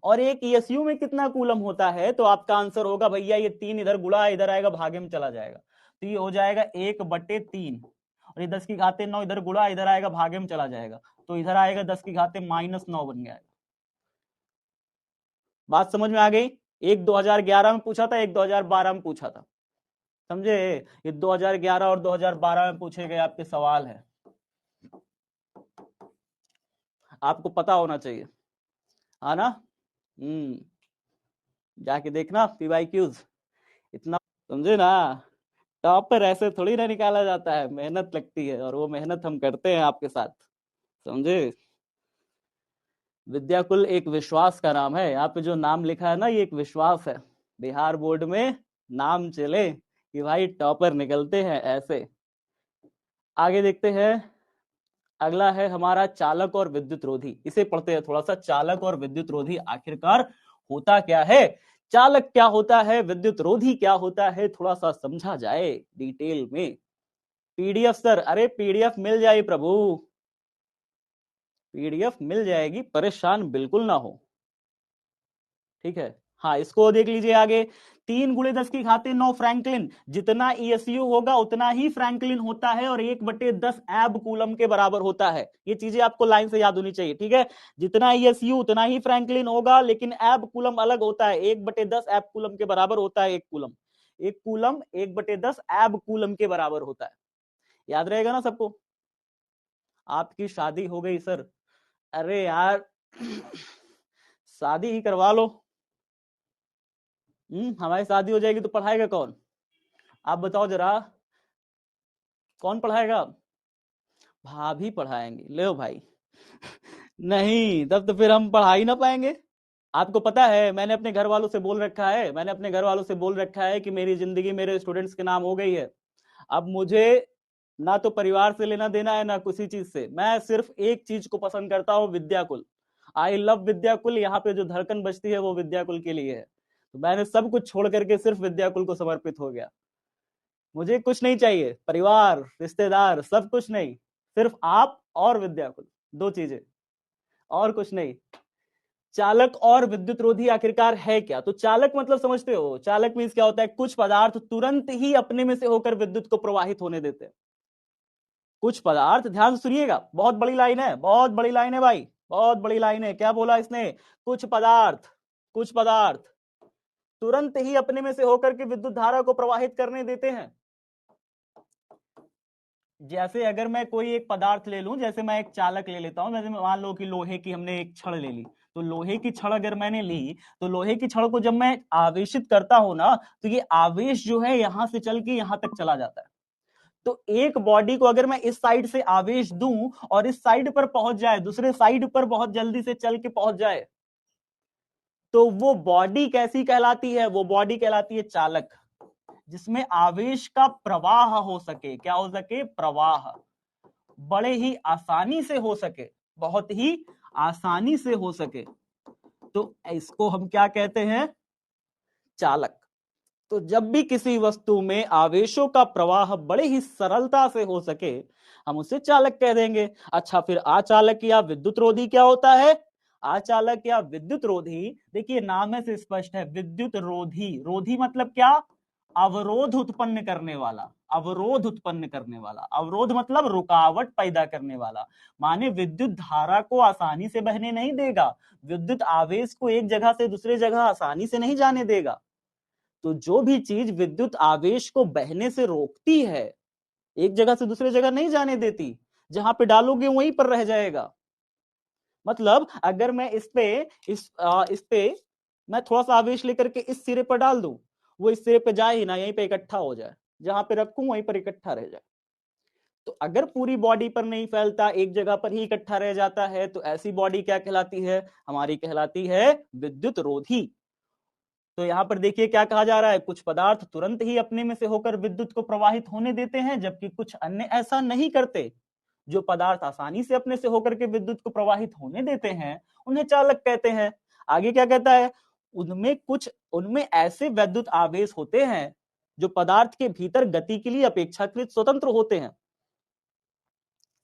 Speaker 1: और एक ईएसयू में कितना कूलम होता है? तो आपका आंसर होगा भैया ये 3 इधर गुणा इधर आएगा, भागे में चला जाएगा, तो ये हो जाएगा 1/3। और ये 10⁹ इधर गुणा इधर आएगा, भागे में चला जाएगा, तो इधर आएगा 10⁻⁻9 बन गया। बात समझ में आ गई? एक 2011 में पूछा था, एक 2012 में पूछा था, समझे? ये 2011 और 2012 में पूछे गए आपके सवाल है, आपको पता होना चाहिए, है ना? जाके देखना पीवाईक्यूज, इतना, समझे ना? टॉप पर ऐसे थोड़ी ना निकाला जाता है, मेहनत लगती है, और वो मेहनत हम करते हैं आपके साथ, समझे? विद्याकुल एक विश्वास का नाम है। यहाँ पे जो नाम लिखा है ना, ये एक विश्वास है, बिहार बोर्ड में नाम चले कि भाई टॉपर निकलते हैं ऐसे। आगे देखते हैं, अगला है हमारा चालक और विद्युत रोधी। इसे पढ़ते हैं थोड़ा सा। चालक और विद्युत रोधी आखिरकार होता क्या है? चालक क्या होता है, विद्युत रोधी क्या होता है, थोड़ा सा समझा जाए डिटेल में। पीडीएफ सर, अरे पीडीएफ मिल जाए प्रभु, पीडीएफ मिल जाएगी, परेशान बिल्कुल ना हो, ठीक है। हाँ, इसको देख लीजिए आगे। 3 × 10⁻⁹ फ्रैंकलिन, जितना ईएसयू होगा उतना ही फ्रैंकलिन होता है, और 1/10 एब कूलम के बराबर होता है। ये चीजें आपको लाइन से याद होनी चाहिए, ठीक है। जितना ईएसयू उतना ही फ्रैंकलिन होगा, लेकिन एब कूलम अलग होता है। 1/10 एब कूलम के बराबर होता है एक कूलम। एक कूलम 1/10 एब कूलम के बराबर होता है। याद रहेगा ना सबको? आपकी शादी हो गई सर, अरे यार शादी ही करवा लो। हमारी शादी हो जाएगी तो पढ़ाएगा कौन? आप बताओ जरा, कौन पढ़ाएगा? भाभी पढ़ाएंगे, ले भाई नहीं, तब तो फिर हम पढ़ा ही ना पाएंगे। आपको पता है, मैंने अपने घर वालों से बोल रखा है, मैंने अपने घर वालों से बोल रखा है कि मेरी जिंदगी मेरे स्टूडेंट्स के नाम हो गई है। अब मुझे ना तो परिवार से लेना देना है, ना किसी चीज से। मैं सिर्फ एक चीज को पसंद करता हूँ, विद्याकुल। I love Vidyakul. यहाँ पे जो धड़कन बजती है वो विद्याकुल के लिए है। तो मैंने सब कुछ छोड़ करके सिर्फ विद्याकुल को समर्पित हो गया। मुझे कुछ नहीं चाहिए, परिवार रिश्तेदार सब कुछ नहीं, सिर्फ आप और विद्याकुल, दो चीजें, और कुछ नहीं। चालक और विद्युत रोधी आखिरकार है क्या? तो चालक मतलब समझते हो? चालक मींस क्या होता है? कुछ पदार्थ तुरंत ही अपने में से होकर विद्युत को प्रवाहित होने देते हैं। कुछ पदार्थ, ध्यान से सुनिएगा, बहुत बड़ी लाइन है, बहुत बड़ी लाइन है भाई, बहुत बड़ी लाइन है। क्या बोला इसने? कुछ पदार्थ, कुछ पदार्थ तुरंत ही अपने में से होकर के विद्युत धारा को प्रवाहित करने देते हैं। जैसे अगर मैं कोई एक पदार्थ ले लूं, जैसे मैं एक चालक ले लेता हूं, जैसे मान लो कि लोहे की हमने एक छड़ ले ली, तो लोहे की छड़ अगर मैंने ली, तो लोहे की छड़ को जब मैं आवेशित करता हूं ना, तो ये आवेश जो है यहां से चल के यहां तक चला जाता है। तो एक बॉडी को अगर मैं इस साइड से आवेश दूं और इस साइड पर पहुंच जाए, दूसरे साइड पर बहुत जल्दी से चल के पहुंच जाए, तो वो बॉडी कैसी कहलाती है? वो बॉडी कहलाती है चालक, जिसमें आवेश का प्रवाह हो सके। क्या हो सके? प्रवाह, बड़े ही आसानी से हो सके, बहुत ही आसानी से हो सके। तो इसको हम क्या कहते हैं? चालक। तो जब भी किसी वस्तु में आवेशों का प्रवाह बड़े ही सरलता से हो सके, हम उसे चालक कह देंगे। अच्छा, फिर अचालक या विद्युत रोधी क्या होता है? अचालक या विद्युत रोधी, देखिए नाम में से स्पष्ट है, विद्युत रोधी। रोधी मतलब क्या? अवरोध उत्पन्न करने वाला। अवरोध उत्पन्न करने वाला, अवरोध मतलब रुकावट पैदा करने वाला। माने विद्युत धारा को आसानी से बहने नहीं देगा, विद्युत आवेश को एक जगह से दूसरे जगह आसानी से नहीं जाने देगा। तो जो भी चीज विद्युत आवेश को बहने से रोकती है, एक जगह से दूसरे जगह नहीं जाने देती, जहां पे डालोगे वहीं पर रह जाएगा। मतलब अगर मैं इस पे मैं थोड़ा सा आवेश लेकर के इस सिरे पर डाल दूं, वो इस सिरे पे जाए ही ना, यहीं पे इकट्ठा हो जाए, जहां पे रखूं वहीं पर इकट्ठा रह जाए। तो अगर पूरी बॉडी पर नहीं फैलता, एक जगह पर ही इकट्ठा रह जाता है, तो ऐसी बॉडी क्या कहलाती है? हमारी कहलाती है विद्युत रोधी। तो यहां पर देखिए क्या कहा जा रहा है, कुछ पदार्थ तुरंत ही अपने में से होकर विद्युत को प्रवाहित होने देते हैं, जबकि कुछ अन्य ऐसा नहीं करते। जो पदार्थ आसानी से अपने से होकर के विद्युत को प्रवाहित होने देते हैं, उन्हें चालक कहते हैं। आगे क्या कहता है, उनमें ऐसे विद्युत आवेश होते हैं जो पदार्थ के भीतर गति के लिए अपेक्षाकृत स्वतंत्र होते हैं।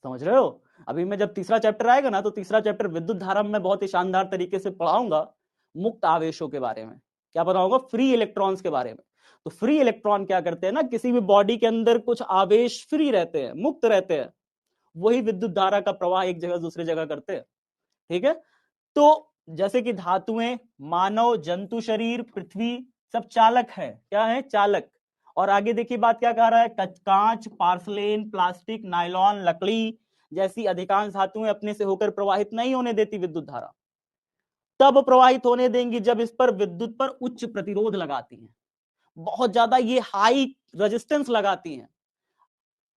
Speaker 1: समझ रहे हो? अभी मैं जब तीसरा चैप्टर आएगा ना, तो तीसरा चैप्टर विद्युत धारा में बहुत ही शानदार तरीके से पढ़ाऊंगा मुक्त आवेशों के बारे में। क्या पढ़ाऊंगा? फ्री इलेक्ट्रॉन्स के बारे में। तो फ्री इलेक्ट्रॉन क्या करते हैं ना, किसी भी बॉडी के अंदर कुछ आवेश फ्री रहते हैं, मुक्त रहते हैं, वही विद्युत धारा का प्रवाह एक जगह दूसरी जगह करते हैं। ठीक है? तो जैसे कि धातुएं, मानव, जंतु शरीर, पृथ्वी, सब चालक है। क्या है? चालक। और आगे देखिए बात क्या कह रहा है, कांच, पार्सलेन, प्लास्टिक, नायलॉन, लकड़ी जैसी अधिकांश धातुएं अपने से होकर प्रवाहित नहीं होने देती विद्युत धारा। तब प्रवाहित होने देंगी जब इस पर विद्युत पर उच्च प्रतिरोध लगाती हैं, बहुत ज्यादा ये हाई रेजिस्टेंस लगाती हैं,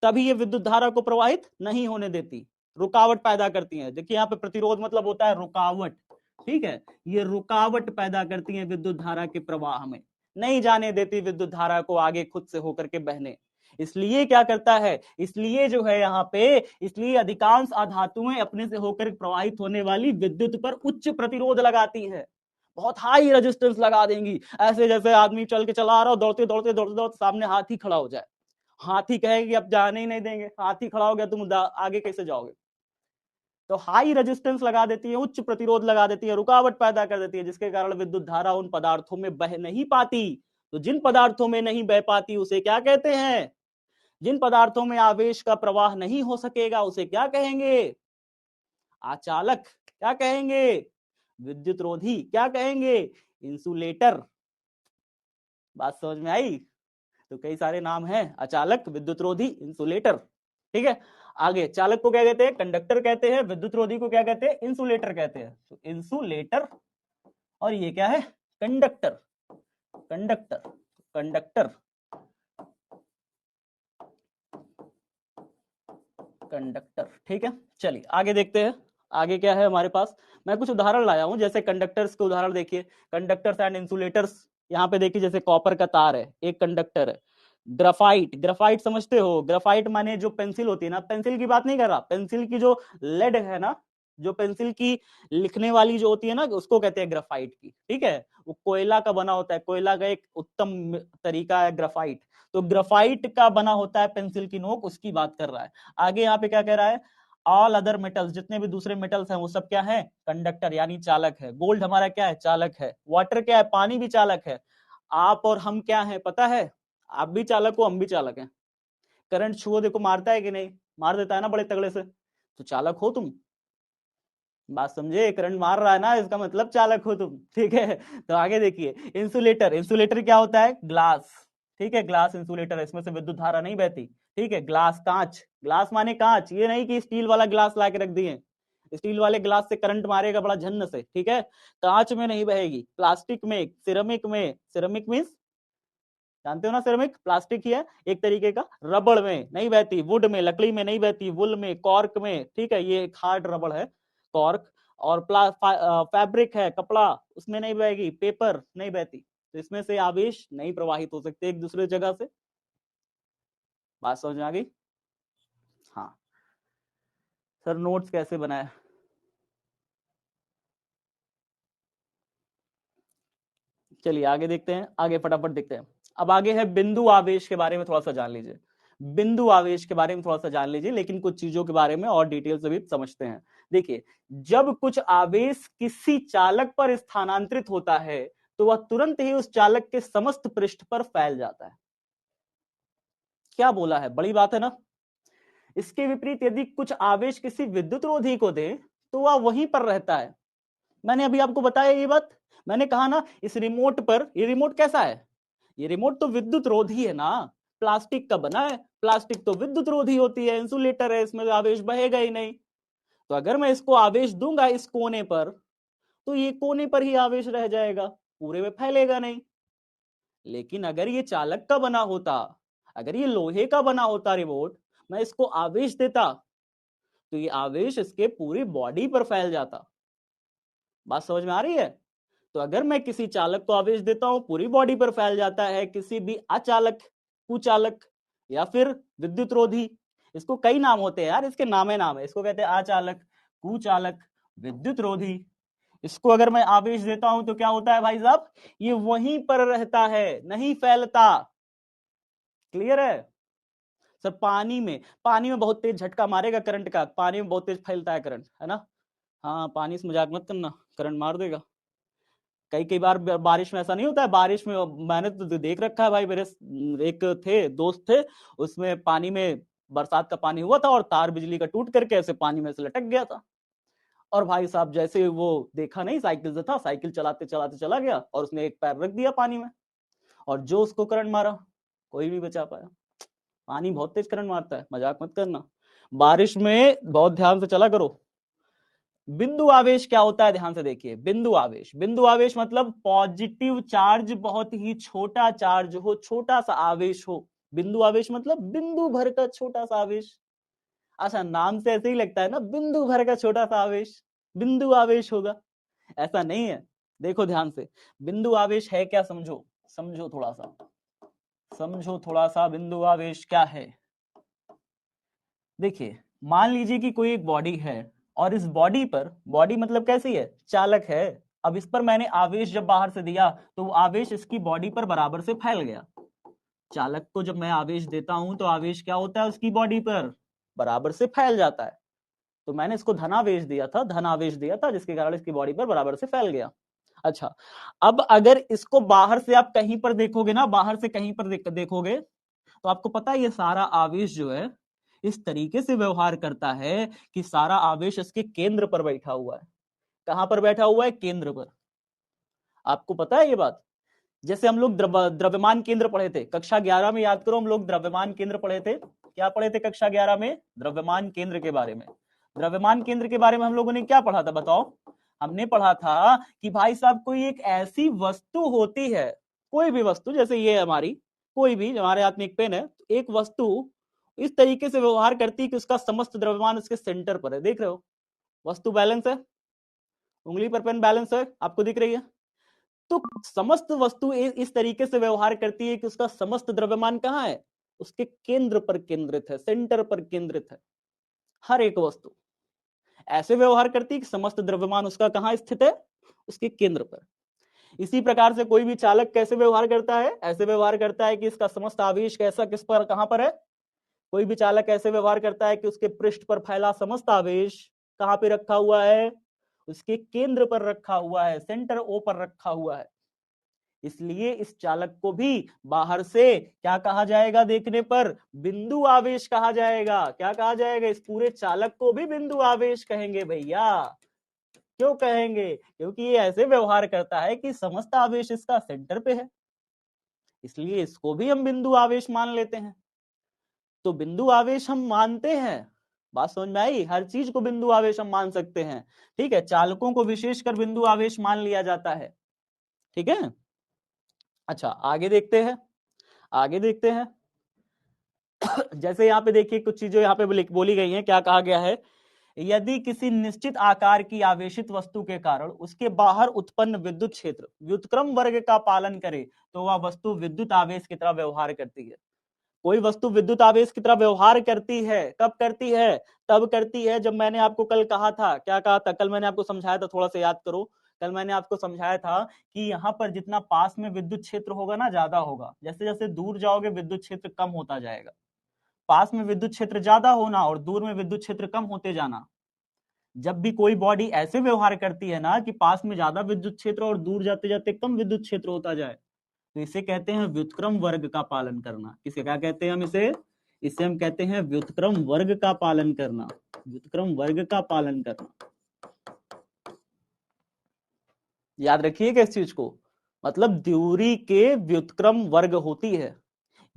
Speaker 1: तभी ये विद्युत धारा को प्रवाहित नहीं होने देती, रुकावट पैदा करती हैं। देखिए यहाँ पे प्रतिरोध मतलब होता है रुकावट। ठीक है? ये रुकावट पैदा करती है विद्युत धारा के प्रवाह में, नहीं जाने देती विद्युत धारा को आगे खुद से होकर के बहने। इसलिए क्या करता है, इसलिए जो है यहाँ पे, इसलिए अधिकांश अधातुएं अपने से होकर प्रवाहित होने वाली विद्युत पर उच्च प्रतिरोध लगाती है, बहुत हाई रेजिस्टेंस लगा देंगी। ऐसे जैसे आदमी चल के चला आ रहा हो, दौड़ते दौड़ते दौड़ते दौड़ते सामने हाथी खड़ा हो जाए, हाथी कहेगा कि अब जाने ही नहीं देंगे, हाथी खड़ा हो गया, तुम आगे कैसे जाओगे? तो हाई रेजिस्टेंस लगा देती है, उच्च प्रतिरोध लगा देती है, रुकावट पैदा कर देती है, जिसके कारण विद्युत धारा उन पदार्थों में बह नहीं पाती। तो जिन पदार्थों में नहीं बह पाती उसे क्या कहते हैं? जिन पदार्थों में आवेश का प्रवाह नहीं हो सकेगा उसे क्या कहेंगे? आचालक। क्या कहेंगे? विद्युत रोधी। क्या कहेंगे? इंसुलेटर। बात समझ में आई? तो कई सारे नाम हैं, अचालक, विद्युत रोधी, इंसुलेटर। ठीक है? आगे चालक को क्या कहते हैं? कंडक्टर कहते हैं। विद्युत रोधी को क्या कहते हैं? इंसुलेटर कहते हैं। तो इंसुलेटर, और ये क्या है? कंडक्टर। Conductor, conductor, conductor. ठीक है, चलिए आगे देखते हैं। आगे क्या है हमारे पास? मैं कुछ उदाहरण लाया हूं, जैसे कंडक्टर्स के उदाहरण देखिए, कंडक्टर्स एंड इंसुलेटर्स। यहाँ पे देखिए, जैसे कॉपर का तार है, एक कंडक्टर है। ग्राफाइट, ग्राफाइट समझते हो? ग्राफाइट माने जो पेंसिल होती है ना, पेंसिल की बात नहीं कर रहा, पेंसिल की जो लेड है ना, जो पेंसिल की लिखने वाली जो होती है ना, उसको कहते हैं ग्राफाइट की। ठीक है? वो कोयला का बना होता है, कोयला का एक उत्तम तरीका है ग्राफाइट। तो ग्राफाइट का बना होता है पेंसिल की नोक, उसकी बात कर रहा है। आगे यहाँ पे क्या कह रहा है? ऑल अदर मेटल्स, जितने भी दूसरे मेटल्स हैं वो सब क्या है? कंडक्टर यानी चालक है। गोल्ड हमारा क्या है? चालक है। वाटर क्या है? पानी भी चालक है। आप और हम क्या है पता है? आप भी चालक हो, हम भी चालक हैं। करंट छुओ देखो, मारता है कि नहीं? मार देता है ना बड़े तगड़े से। तो चालक हो तुम। बात समझे? करंट मार रहा है ना, इसका मतलब चालक हो तुम। ठीक है? तो आगे देखिए, इंसुलेटर। इंसुलेटर क्या होता है? ग्लास। ठीक है? ग्लास इंसुलेटर है, इसमें से विद्युत धारा नहीं बहती। ठीक है? ग्लास, कांच। ग्लास माने कांच, ये नहीं कि स्टील वाला ग्लास ला के रख दिए, स्टील वाले ग्लास से करंट मारेगा बड़ा झन्न से। ठीक है? कांच में नहीं बहेगी। प्लास्टिक में, सिरेमिक में, सिरेमिक मीन्स जानते हो ना, सिरेमिक प्लास्टिक ही है एक तरीके का। रबड़ में नहीं बहती, वुड में, लकड़ी में नहीं बहती, वुल में, कॉर्क में। ठीक है? ये एक हार्ड रबड़ है, कॉर्क। और फैब्रिक है, कपड़ा, उसमें नहीं बहेगी। पेपर नहीं बहती। तो इसमें से आवेश नहीं प्रवाहित हो सकते एक दूसरे जगह से। बात समझ में आ गई? हाँ सर, नोट्स कैसे बनाए? चलिए आगे देखते हैं, आगे फटाफट देखते हैं। अब आगे है बिंदु आवेश के बारे में थोड़ा सा जान लीजिए। बिंदु आवेश के बारे में थोड़ा सा जान लीजिए, लेकिन कुछ चीजों के बारे में और डिटेल से भी समझते हैं। देखिए, जब कुछ आवेश किसी चालक पर स्थानांतरित होता है तो वह तुरंत ही उस चालक के समस्त पृष्ठ पर फैल जाता है। क्या बोला है, बड़ी बात है ना। इसके विपरीत यदि कुछ आवेश किसी विद्युत रोधी को दे तो वह वहीं पर रहता है। मैंने अभी आपको बताया ये बात, मैंने कहा ना इस रिमोट पर, ये रिमोट कैसा है, ये रिमोट तो विद्युत रोधी है ना, प्लास्टिक का बना है, प्लास्टिक तो विद्युत रोधी होती है, इंसुलेटर है, इसमें आवेश बहेगा ही नहीं। तो अगर मैं इसको आवेश दूंगा इस कोने पर, तो ये कोने पर ही आवेश रह जाएगा, पूरे में फैलेगा नहीं। लेकिन अगर ये चालक का बना होता, अगर ये लोहे का बना होता रिमोट, मैं इसको आवेश देता तो ये आवेश इसके पूरी बॉडी पर फैल जाता। बात समझ में आ रही है। तो अगर मैं किसी चालक को आवेश देता हूं, पूरी बॉडी पर फैल जाता है। किसी भी अचालक, कुचालक या फिर विद्युत रोधी, इसको कई नाम होते हैं यार, इसके नाम है, इसको कहते हैं अचालक, कुचालक, विद्युत रोधी। इसको अगर मैं आवेश देता हूं तो क्या होता है भाई साहब, ये वहीं पर रहता है, नहीं फैलता। क्लियर है सर। पानी में बहुत तेज झटका मारेगा करंट का, पानी में बहुत तेज फैलता है करंट, है ना। हाँ, पानी से मजाक मत करना, करंट मार देगा। कई कई बार बारिश में ऐसा नहीं होता है, बारिश में मैंने तो देख रखा है भाई, मेरे एक थे दोस्त थे, उसमें पानी में बरसात का पानी हुआ था और तार बिजली का टूट करके ऐसे पानी में से लटक गया था। और भाई साहब जैसे वो देखा नहीं, साइकिल से था, साइकिल चलाते चलाते चला गया और उसने एक पैर रख दिया पानी में, और जो उसको करंट मारा, कोई नहीं बचा पाया। पानी बहुत तेज करंट मारता है, मजाक मत करना। बारिश में बहुत ध्यान से चला करो। बिंदु आवेश क्या होता है, ध्यान से देखिए। बिंदु आवेश मतलब पॉजिटिव चार्ज, बहुत ही छोटा चार्ज हो, छोटा सा आवेश हो। बिंदु आवेश मतलब बिंदु भर का छोटा सा आवेश। अच्छा, नाम से ऐसे ही लगता है ना, बिंदु भर का छोटा सा आवेश बिंदु आवेश होगा, ऐसा नहीं है। देखो ध्यान से, बिंदु आवेश है क्या, समझो, समझो थोड़ा सा बिंदु आवेश क्या है। देखिए, मान लीजिए कि कोई एक बॉडी है और इस बॉडी पर, बॉडी मतलब कैसी है, चालक है। अब इस पर मैंने आवेश जब बाहर से दिया तो वो आवेश इसकी बॉडी पर बराबर से फैल गया। चालक को जब मैं आवेश देता हूं तो आवेश क्या होता है, उसकी बॉडी पर बराबर से फैल जाता है। तो मैंने इसको धनावेश दिया था जिसके कारण इसकी बॉडी पर बराबर से फैल गया। अच्छा, अब अगर इसको बाहर से आप कहीं पर देखोगे ना, बाहर से कहीं पर देखोगे तो आपको पता है ये सारा आवेश जो है इस तरीके से व्यवहार करता है कि सारा आवेश इसके केंद्र पर बैठा हुआ है। कहां पर बैठा हुआ है, केंद्र पर। आपको पता है ये बात। जैसे हम लोग द्रव्यमान केंद्र पढ़े थे कक्षा 11 में, याद करो, हम लोग द्रव्यमान केंद्र पढ़े थे। क्या पढ़े थे कक्षा 11 में, द्रव्यमान केंद्र के बारे में। द्रव्यमान केंद्र के बारे में हम लोगों ने क्या पढ़ा था, बताओ। हमने पढ़ा था कि भाई साहब कोई एक ऐसी वस्तु होती है, कोई भी वस्तु, जैसे ये हमारी, कोई भी, हमारे हाथ में एक पेन है, एक वस्तु इस तरीके से व्यवहार करती है कि उसका समस्त द्रव्यमान उसके सेंटर पर है। देख रहे हो, वस्तु बैलेंस है, उंगली पर पेन बैलेंस है, आपको दिख रही है। तो समस्त वस्तु इस तरीके से व्यवहार करती है कि उसका समस्त द्रव्यमान कहां है, उसके केंद्र पर केंद्रित है, सेंटर पर केंद्रित है। हर एक वस्तु ऐसे व्यवहार करती है कि समस्त द्रव्यमान उसका कहां स्थित है, उसके केंद्र पर। इसी प्रकार से कोई भी चालक कैसे व्यवहार करता है, ऐसे व्यवहार करता है कि इसका समस्त आवेश कैसा, किस पर, कहां पर है। कोई भी चालक ऐसे व्यवहार करता है कि उसके पृष्ठ पर फैला समस्त आवेश कहां पे रखा हुआ है, उसके केंद्र पर रखा हुआ है, सेंटर ओ पर रखा हुआ है। इसलिए इस चालक को भी बाहर से क्या कहा जाएगा, देखने पर बिंदु आवेश कहा जाएगा। क्या कहा जाएगा, इस पूरे चालक को भी बिंदु आवेश कहेंगे भैया। क्यों कहेंगे, क्योंकि ये ऐसे व्यवहार करता है कि समस्त आवेश इसका सेंटर पे है, इसलिए इसको भी हम बिंदु आवेश मान लेते हैं। तो बिंदु आवेश हम मानते हैं, बात समझ में आई। हर चीज को बिंदु आवेश हम मान सकते हैं, ठीक है। चालकों को विशेषकर बिंदु आवेश मान लिया जाता है, ठीक है। अच्छा, आगे देखते हैं, आगे देखते हैं। जैसे यहाँ पे देखिए कुछ चीजें यहाँ पे बोली गई हैं। क्या कहा गया है, यदि किसी निश्चित आकार की आवेशित वस्तु के कारण उसके बाहर उत्पन्न विद्युत क्षेत्र व्युत्क्रम वर्ग का पालन करे तो वह वस्तु विद्युत आवेश की तरह व्यवहार करती है। कोई वस्तु विद्युत आवेश की तरह व्यवहार करती है, कब करती है, तब करती है जब मैंने आपको कल कहा था, क्या कहा था कल, मैंने आपको समझाया था, थोड़ा सा याद करो कल मैंने आपको समझाया था कि यहाँ पर जितना पास में विद्युत क्षेत्र होगा ना ज्यादा होगा, जैसे जैसे दूर जाओगे विद्युत क्षेत्र कम होता जाएगा। पास में विद्युत क्षेत्र ज्यादा होना और दूर में विद्युत क्षेत्र कम होते जाना। जब भी कोई बॉडी ऐसे व्यवहार करती है ना कि पास में ज्यादा विद्युत क्षेत्र और दूर जाते जाते कम विद्युत क्षेत्र होता जाए, तो इसे कहते हैं व्युत्क्रम वर्ग का पालन करना। किसे क्या कहते हैं हम इसे? इसे हम कहते हैं व्युत्क्रम वर्ग का पालन करना। व्युत्क्रम वर्ग का पालन करना, याद रखिएगा इस चीज को। मतलब दूरी के व्युत्क्रम वर्ग होती है।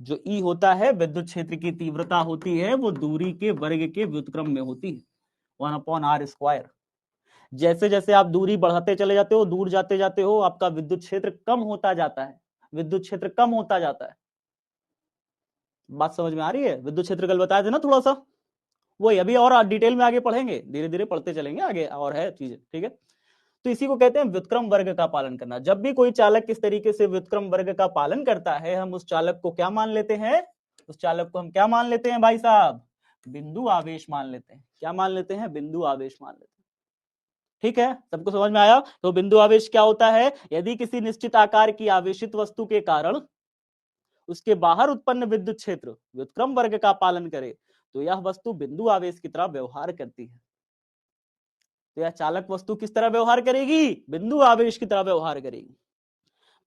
Speaker 1: जो ई होता है विद्युत क्षेत्र की तीव्रता होती है, वो दूरी के वर्ग के व्युत्क्रम में होती है, 1/r²। जैसे जैसे आप दूरी बढ़ाते चले जाते हो, दूर जाते जाते हो, आपका विद्युत क्षेत्र कम होता जाता है। विद्युत क्षेत्र कम होता जाता है। बात समझ में आ रही है? विद्युत क्षेत्र कल बताया था ना थोड़ा सा, वही अभी और डिटेल में आगे पढ़ेंगे, धीरे धीरे पढ़ते चलेंगे आगे, और है चीजें, ठीक है। तो इसी को कहते हैं व्युत्क्रम वर्ग का पालन करना। जब भी कोई चालक किस तरीके से व्युत्क्रम वर्ग का पालन करता है, हम उस चालक को क्या मान लेते हैं? उस चालक को हम क्या मान लेते हैं भाई साहब? बिंदु आवेश मान लेते हैं। क्या मान लेते हैं? बिंदु आवेश मान लेते हैं। ठीक है, सबको समझ में आया? तो बिंदु आवेश क्या होता है? यदि किसी निश्चित आकार की आवेशित वस्तु के कारण उसके बाहर उत्पन्न विद्युत क्षेत्र व्युत्क्रम वर्ग का पालन करे, तो यह वस्तु बिंदु आवेश की तरह व्यवहार करती है। तो यह चालक वस्तु किस तरह व्यवहार करेगी? बिंदु आवेश की तरह व्यवहार करेगी।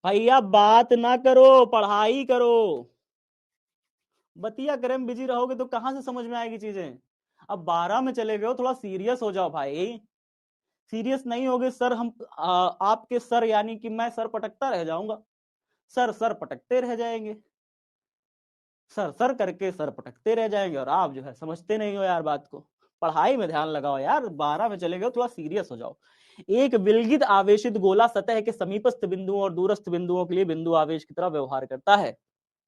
Speaker 1: भैया बात ना करो, पढ़ाई करो। बतिया करे में बिजी रहोगे तो कहां से समझ में आएगी चीजें? अब 12 में चले गए हो, थोड़ा सीरियस हो जाओ भाई। सीरियस नहीं होगे सर, हम आपके सर यानी कि मैं सर पटकता रह जाऊंगा। सर सर पटकते रह जाएंगे, सर सर करके सर पटकते रह जाएंगे, और आप जो है समझते नहीं हो यार बात को। पढ़ाई में ध्यान लगाओ यार, 12 में चले गए, थोड़ा सीरियस हो जाओ। एक विलगित आवेशित गोला सतह के समीपस्थ बिंदुओं और दूरस्थ बिंदुओं के लिए बिंदु आवेश की तरह व्यवहार करता है।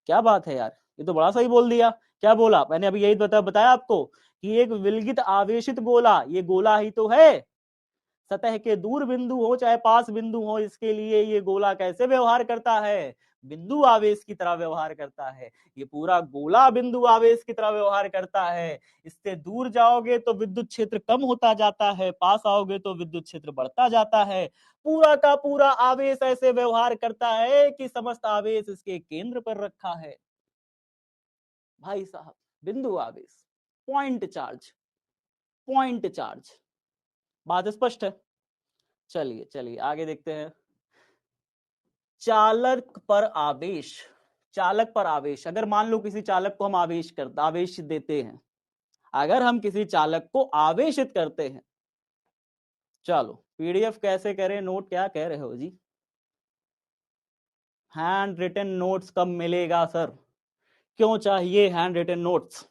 Speaker 1: क्या बात है यार, ये तो बड़ा सही बोल दिया। क्या बोला मैंने अभी? यही बताया आपको कि एक विलगित आवेशित गोला, ये गोला ही तो है। सतह के दूर बिंदु हो चाहे पास बिंदु हो, इसके लिए ये गोला कैसे व्यवहार करता है? बिंदु आवेश की तरह व्यवहार करता है। ये पूरा गोला बिंदु आवेश की तरह व्यवहार करता है। इससे दूर जाओगे तो विद्युत क्षेत्र कम होता जाता है, पास आओगे तो विद्युत क्षेत्र बढ़ता जाता है। पूरा का पूरा आवेश ऐसे व्यवहार करता है कि समस्त आवेश इसके केंद्र पर रखा है। भाई साहब, बिंदु आवेश, पॉइंट चार्ज, पॉइंट चार्ज। बात स्पष्ट है? चलिए चलिए आगे देखते हैं। चालक पर आवेश। चालक पर आवेश, अगर मान लो किसी चालक को हम आवेश देते हैं, अगर हम किसी चालक को आवेशित करते हैं, चलो पीडीएफ कैसे करें, नोट क्या कह रहे हो जी? हैंड रिटन नोट्स कब मिलेगा सर? क्यों चाहिए हैंड रिटन नोट्स?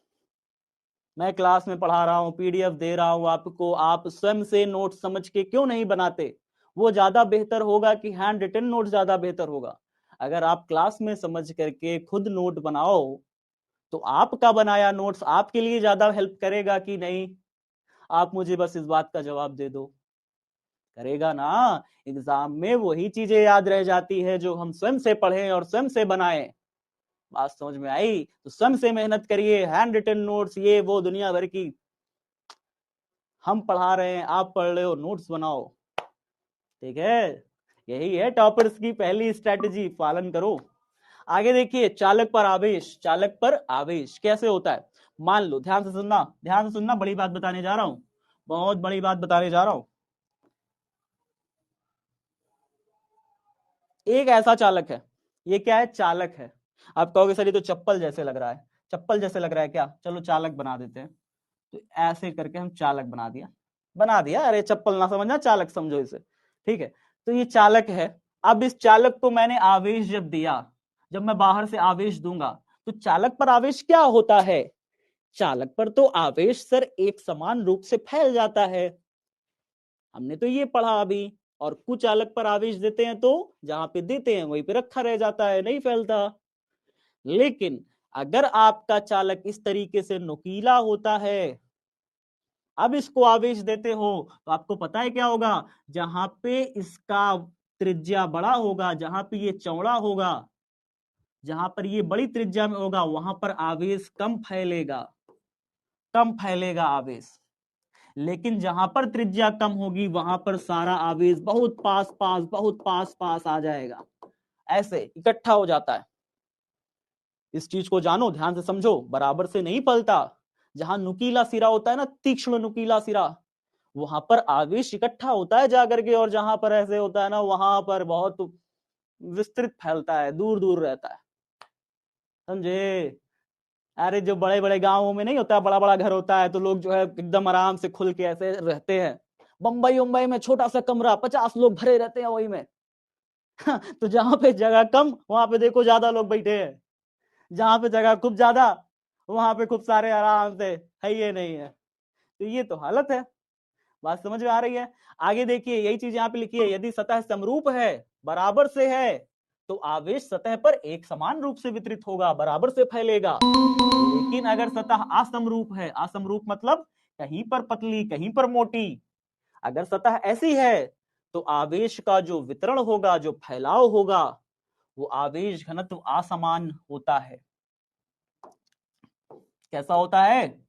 Speaker 1: मैं क्लास में पढ़ा रहा हूं, पीडीएफ दे रहा हूं आपको, आप स्वयं से नोट समझ के क्यों नहीं बनाते? वो ज्यादा बेहतर होगा कि हैंड रिटन नोट ज्यादा बेहतर होगा? अगर आप क्लास में समझ करके खुद नोट बनाओ, तो आपका बनाया नोट्स आपके लिए ज्यादा हेल्प करेगा कि नहीं? आप मुझे बस इस बात का जवाब दे दो। करेगा ना? एग्जाम में वही चीजें याद रह जाती है जो हम स्वयं से पढ़ें और स्वयं से बनाएं। बात समझ में आई? तो स्वयं से मेहनत करिए, हैंड रिटन नोट्स ये वो दुनिया भर की हम पढ़ा रहे हैं, आप पढ़ रहे हो, नोट्स बनाओ। ठीक है, यही है टॉपर्स की पहली स्ट्रेटजी, पालन करो। आगे देखिए, चालक पर आवेश। चालक पर आवेश कैसे होता है? मान लो, ध्यान से सुनना, ध्यान से सुनना, बड़ी बात बताने जा रहा हूं, बहुत बड़ी बात बताने जा रहा हूं। एक ऐसा चालक है, ये क्या है? चालक है। आप कहोगे सर ये तो चप्पल जैसे लग रहा है। चप्पल जैसे लग रहा है क्या? चलो चालक बना देते हैं। तो ऐसे करके हम चालक बना दिया, अरे चप्पल ना समझना, चालक समझो इसे। ठीक है, तो ये चालक है। अब इस चालक को मैंने आवेश जब दिया, जब मैं बाहर से आवेश दूंगा, तो चालक पर आवेश क्या होता है? चालक पर तो आवेश सर एक समान रूप से फैल जाता है, हमने तो ये पढ़ा अभी। और कुचालक पर आवेश देते हैं तो जहां पे देते हैं वहीं पे रखा रह जाता है, नहीं फैलता। लेकिन अगर आपका चालक इस तरीके से नुकीला होता है, अब इसको आवेश देते हो, तो आपको पता है क्या होगा? जहां पे इसका त्रिज्या बड़ा होगा, जहां पे ये चौड़ा होगा, जहां पर ये बड़ी त्रिज्या में होगा, वहां पर आवेश कम फैलेगा, कम फैलेगा आवेश। लेकिन जहां पर त्रिज्या कम होगी वहां पर सारा आवेश बहुत पास पास बहुत पास पास आ जाएगा, ऐसे इकट्ठा हो जाता है। इस चीज को जानो, ध्यान से समझो, बराबर से नहीं पलटा। जहां नुकीला सिरा होता है ना, तीक्ष्ण नुकीला सिरा, वहां पर आवेश इकट्ठा होता है जाकर के, और जहां पर ऐसे होता है ना, वहां पर बहुत विस्तृत फैलता है, दूर दूर रहता है, समझे। अरे जो बड़े बड़े गांवों में नहीं होता, बड़ा बड़ा घर होता है, तो लोग जो है एकदम आराम से खुल के ऐसे रहते हैं। बम्बई उम्बई में छोटा सा कमरा, 50 लोग भरे रहते हैं वही में। तो जहां पे जगह कम, वहां पे देखो ज्यादा लोग बैठे हैं। जहां पे जगह खूब ज्यादा, वहां पे खूब सारे आराम से, है ये नहीं है। तो ये तो हालत है। बात समझ में आ रही है? आगे देखिए, यही चीज यहाँ पे लिखी है, यदि सतह समरूप है, बराबर से है, तो आवेश सतह पर एक समान रूप से वितरित होगा, बराबर से फैलेगा। लेकिन अगर सतह असमरूप है, असमरूप मतलब कहीं पर पतली कहीं पर मोटी, अगर सतह ऐसी है, तो आवेश का जो वितरण होगा, जो फैलाव होगा, वो आवेश घनत्व असमान होता है। कैसा होता है?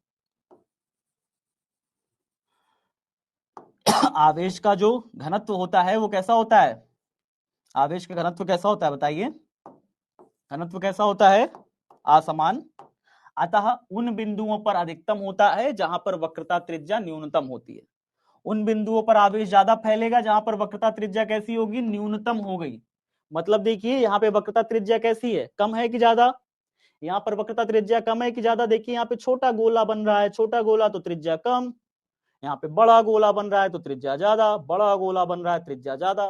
Speaker 1: आवेश का जो घनत्व होता है वो कैसा होता है? आवेश का घनत्व कैसा होता है बताइए? घनत्व कैसा होता है? असमान। अतः उन बिंदुओं पर अधिकतम होता है जहां पर वक्रता त्रिज्या न्यूनतम होती है। उन बिंदुओं पर आवेश ज्यादा फैलेगा जहां पर वक्रता त्रिज्या कैसी होगी? न्यूनतम हो गई। मतलब देखिए, यहाँ पे वक्रता त्रिज्या कैसी है? कम है कि ज्यादा? यहाँ पर वक्रता त्रिज्या कम है कि ज्यादा? देखिए यहाँ पे छोटा गोला बन रहा है, छोटा गोला तो त्रिज्या कम। यहाँ पे बड़ा गोला बन रहा है तो त्रिज्या ज्यादा, बड़ा गोला बन रहा है त्रिज्या ज्यादा।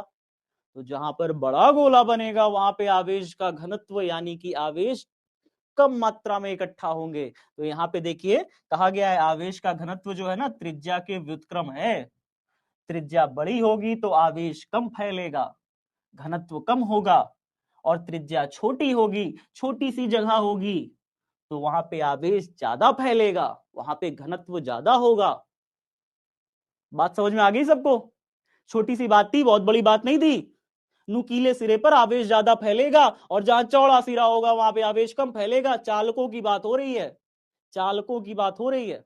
Speaker 1: तो जहां पर बड़ा गोला बनेगा वहां पे आवेश का घनत्व यानी कि आवेश कम मात्रा में इकट्ठा होंगे। तो यहाँ पे देखिए कहा गया है, आवेश का घनत्व जो है ना, त्रिज्या के व्युत्क्रम है। त्रिज्या बड़ी होगी तो आवेश कम फैलेगा, घनत्व कम होगा। और त्रिज्या छोटी होगी, छोटी सी जगह होगी, तो वहां पे आवेश ज्यादा फैलेगा, वहां पे घनत्व ज्यादा होगा। बात समझ में आ गई सबको? छोटी सी बात थी, बहुत बड़ी बात नहीं थी। नुकीले सिरे पर आवेश ज्यादा फैलेगा, और जहां चौड़ा सिरा होगा वहां पे आवेश कम फैलेगा। चालकों की बात हो रही है, चालकों की बात हो रही है।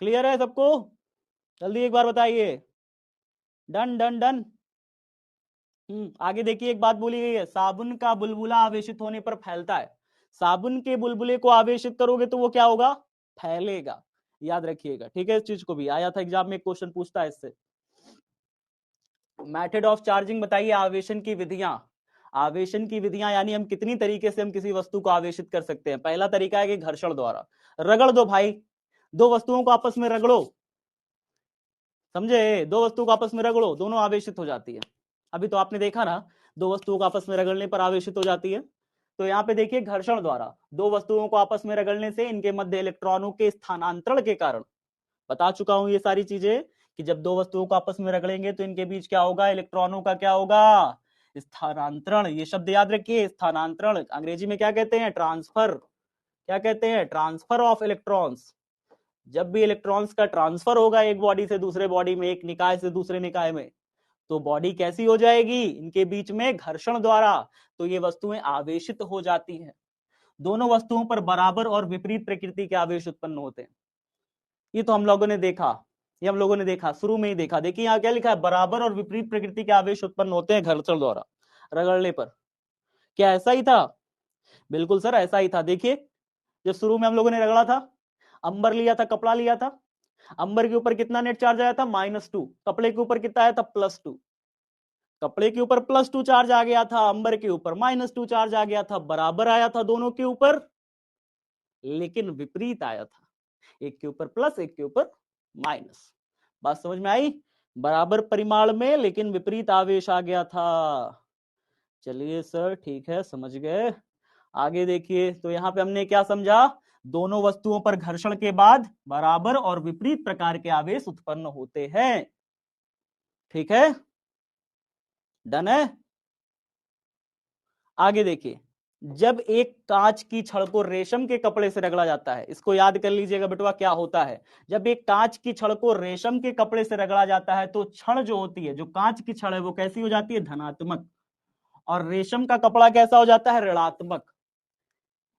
Speaker 1: क्लियर है सबको? जल्दी एक बार बताइए। Done done done. आगे देखिए, एक बात बोली गई है, साबुन का बुलबुला आवेशित होने पर फैलता है। साबुन के बुलबुले को आवेशित करोगे तो वो क्या होगा? फैलेगा। याद रखिएगा, ठीक है। इस चीज को भी आया था एग्जाम में, एक क्वेश्चन पूछता है इससे। मेथड ऑफ चार्जिंग बताइए, आवेशन की विधियां। आवेशन की विधियां यानी हम कितनी तरीके से हम किसी वस्तु को आवेशित कर सकते हैं। पहला तरीका है कि घर्षण द्वारा। रगड़ दो भाई, दो वस्तुओं को आपस में रगड़ो, समझे? दो वस्तुओं को आपस में रगड़ो, दोनों आवेशित हो जाती है। अभी तो आपने देखा ना, दो वस्तुओं को आपस में रगड़ने पर आवेशित हो जाती है। तो यहाँ पे देखिए, घर्षण द्वारा दो वस्तुओं को आपस में रगड़ने से इनके मध्य इलेक्ट्रॉनों के स्थानांतरण के कारण, बता चुका हूं ये सारी चीजें, कि जब दो वस्तुओं को आपस में रगड़ेंगे तो इनके बीच क्या होगा? इलेक्ट्रॉनों का क्या होगा? स्थानांतरण। ये शब्द याद रखिए, स्थानांतरण। अंग्रेजी में क्या कहते हैं? ट्रांसफर। क्या कहते हैं? Transfer of electrons. जब भी इलेक्ट्रॉन्स का ट्रांसफर होगा एक बॉडी से दूसरे बॉडी में, एक निकाय से दूसरे निकाय में, तो बॉडी कैसी हो जाएगी? इनके बीच में घर्षण द्वारा। तो ये वस्तुएं आवेशित हो जाती हैं। दोनों वस्तुओं पर बराबर और विपरीत प्रकृति के आवेश उत्पन्न होते हैं। ये तो हम लोगों ने देखा, ये हम लोगों ने देखा, शुरू में ही देखा। देखिए यहाँ क्या लिखा है? बराबर और विपरीत प्रकृति के आवेश उत्पन्न होते हैं घर्षण द्वारा, रगड़ने पर। क्या ऐसा ही था? बिल्कुल सर, ऐसा ही था। देखिए, जब शुरू में हम लोगों ने रगड़ा था, अंबर लिया था, कपड़ा लिया था, अंबर के ऊपर कितना नेट चार्ज आया था? -2। कपड़े के ऊपर कितना आया था? +2। कपड़े के ऊपर +2 चार्ज आ गया था, अंबर के ऊपर -2 चार्ज आ गया था। बराबर आया था दोनों के ऊपर, लेकिन विपरीत आया था। एक के ऊपर प्लस, एक के ऊपर माइनस। बात समझ में आई? बराबर परिमाण में लेकिन विपरीत आवेश आ गया था। चलिए सर, ठीक है, समझ गए। आगे देखिए, तो यहां पे हमने क्या समझा? दोनों वस्तुओं पर घर्षण के बाद बराबर और विपरीत प्रकार के आवेश उत्पन्न होते हैं। ठीक है, डन है। आगे देखिए, जब एक कांच की छड़ को रेशम के कपड़े से रगड़ा जाता है, इसको याद कर लीजिएगा बेटवा, क्या होता है? जब एक कांच की छड़ को रेशम के कपड़े से रगड़ा जाता है तो छड़ जो होती है, जो कांच की छड़ है, वो कैसी हो जाती है? धनात्मक। और रेशम का कपड़ा कैसा हो जाता है? ऋणात्मक।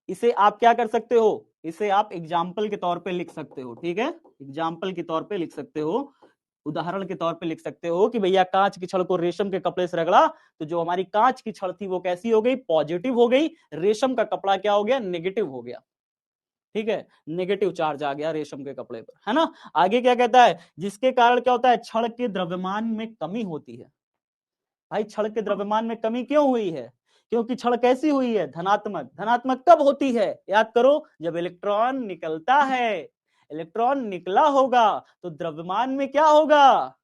Speaker 1: इसे आप क्या कर सकते हो, इसे आप एग्जाम्पल के तौर पे लिख सकते हो, ठीक है, एग्जाम्पल के तौर पे लिख सकते हो, उदाहरण के तौर पे लिख सकते हो कि भैया कांच की छड़ को रेशम के कपड़े से रगड़ा तो जो हमारी कांच की छड़ थी वो कैसी हो गई, पॉजिटिव हो गई, रेशम का कपड़ा क्या हो गया, नेगेटिव हो गया, ठीक है, नेगेटिव चार्ज आ गया रेशम के कपड़े पर, है ना। आगे क्या कहता है, जिसके कारण क्या होता है, छड़ के द्रव्यमान में कमी होती है। भाई छड़ के द्रव्यमान में कमी क्यों हुई है, क्योंकि छड़ कैसी हुई है, धनात्मक। धनात्मक कब होती है, याद करो, जब इलेक्ट्रॉन निकलता है, इलेक्ट्रॉन निकला होगा तो द्रव्यमान में क्या होगा,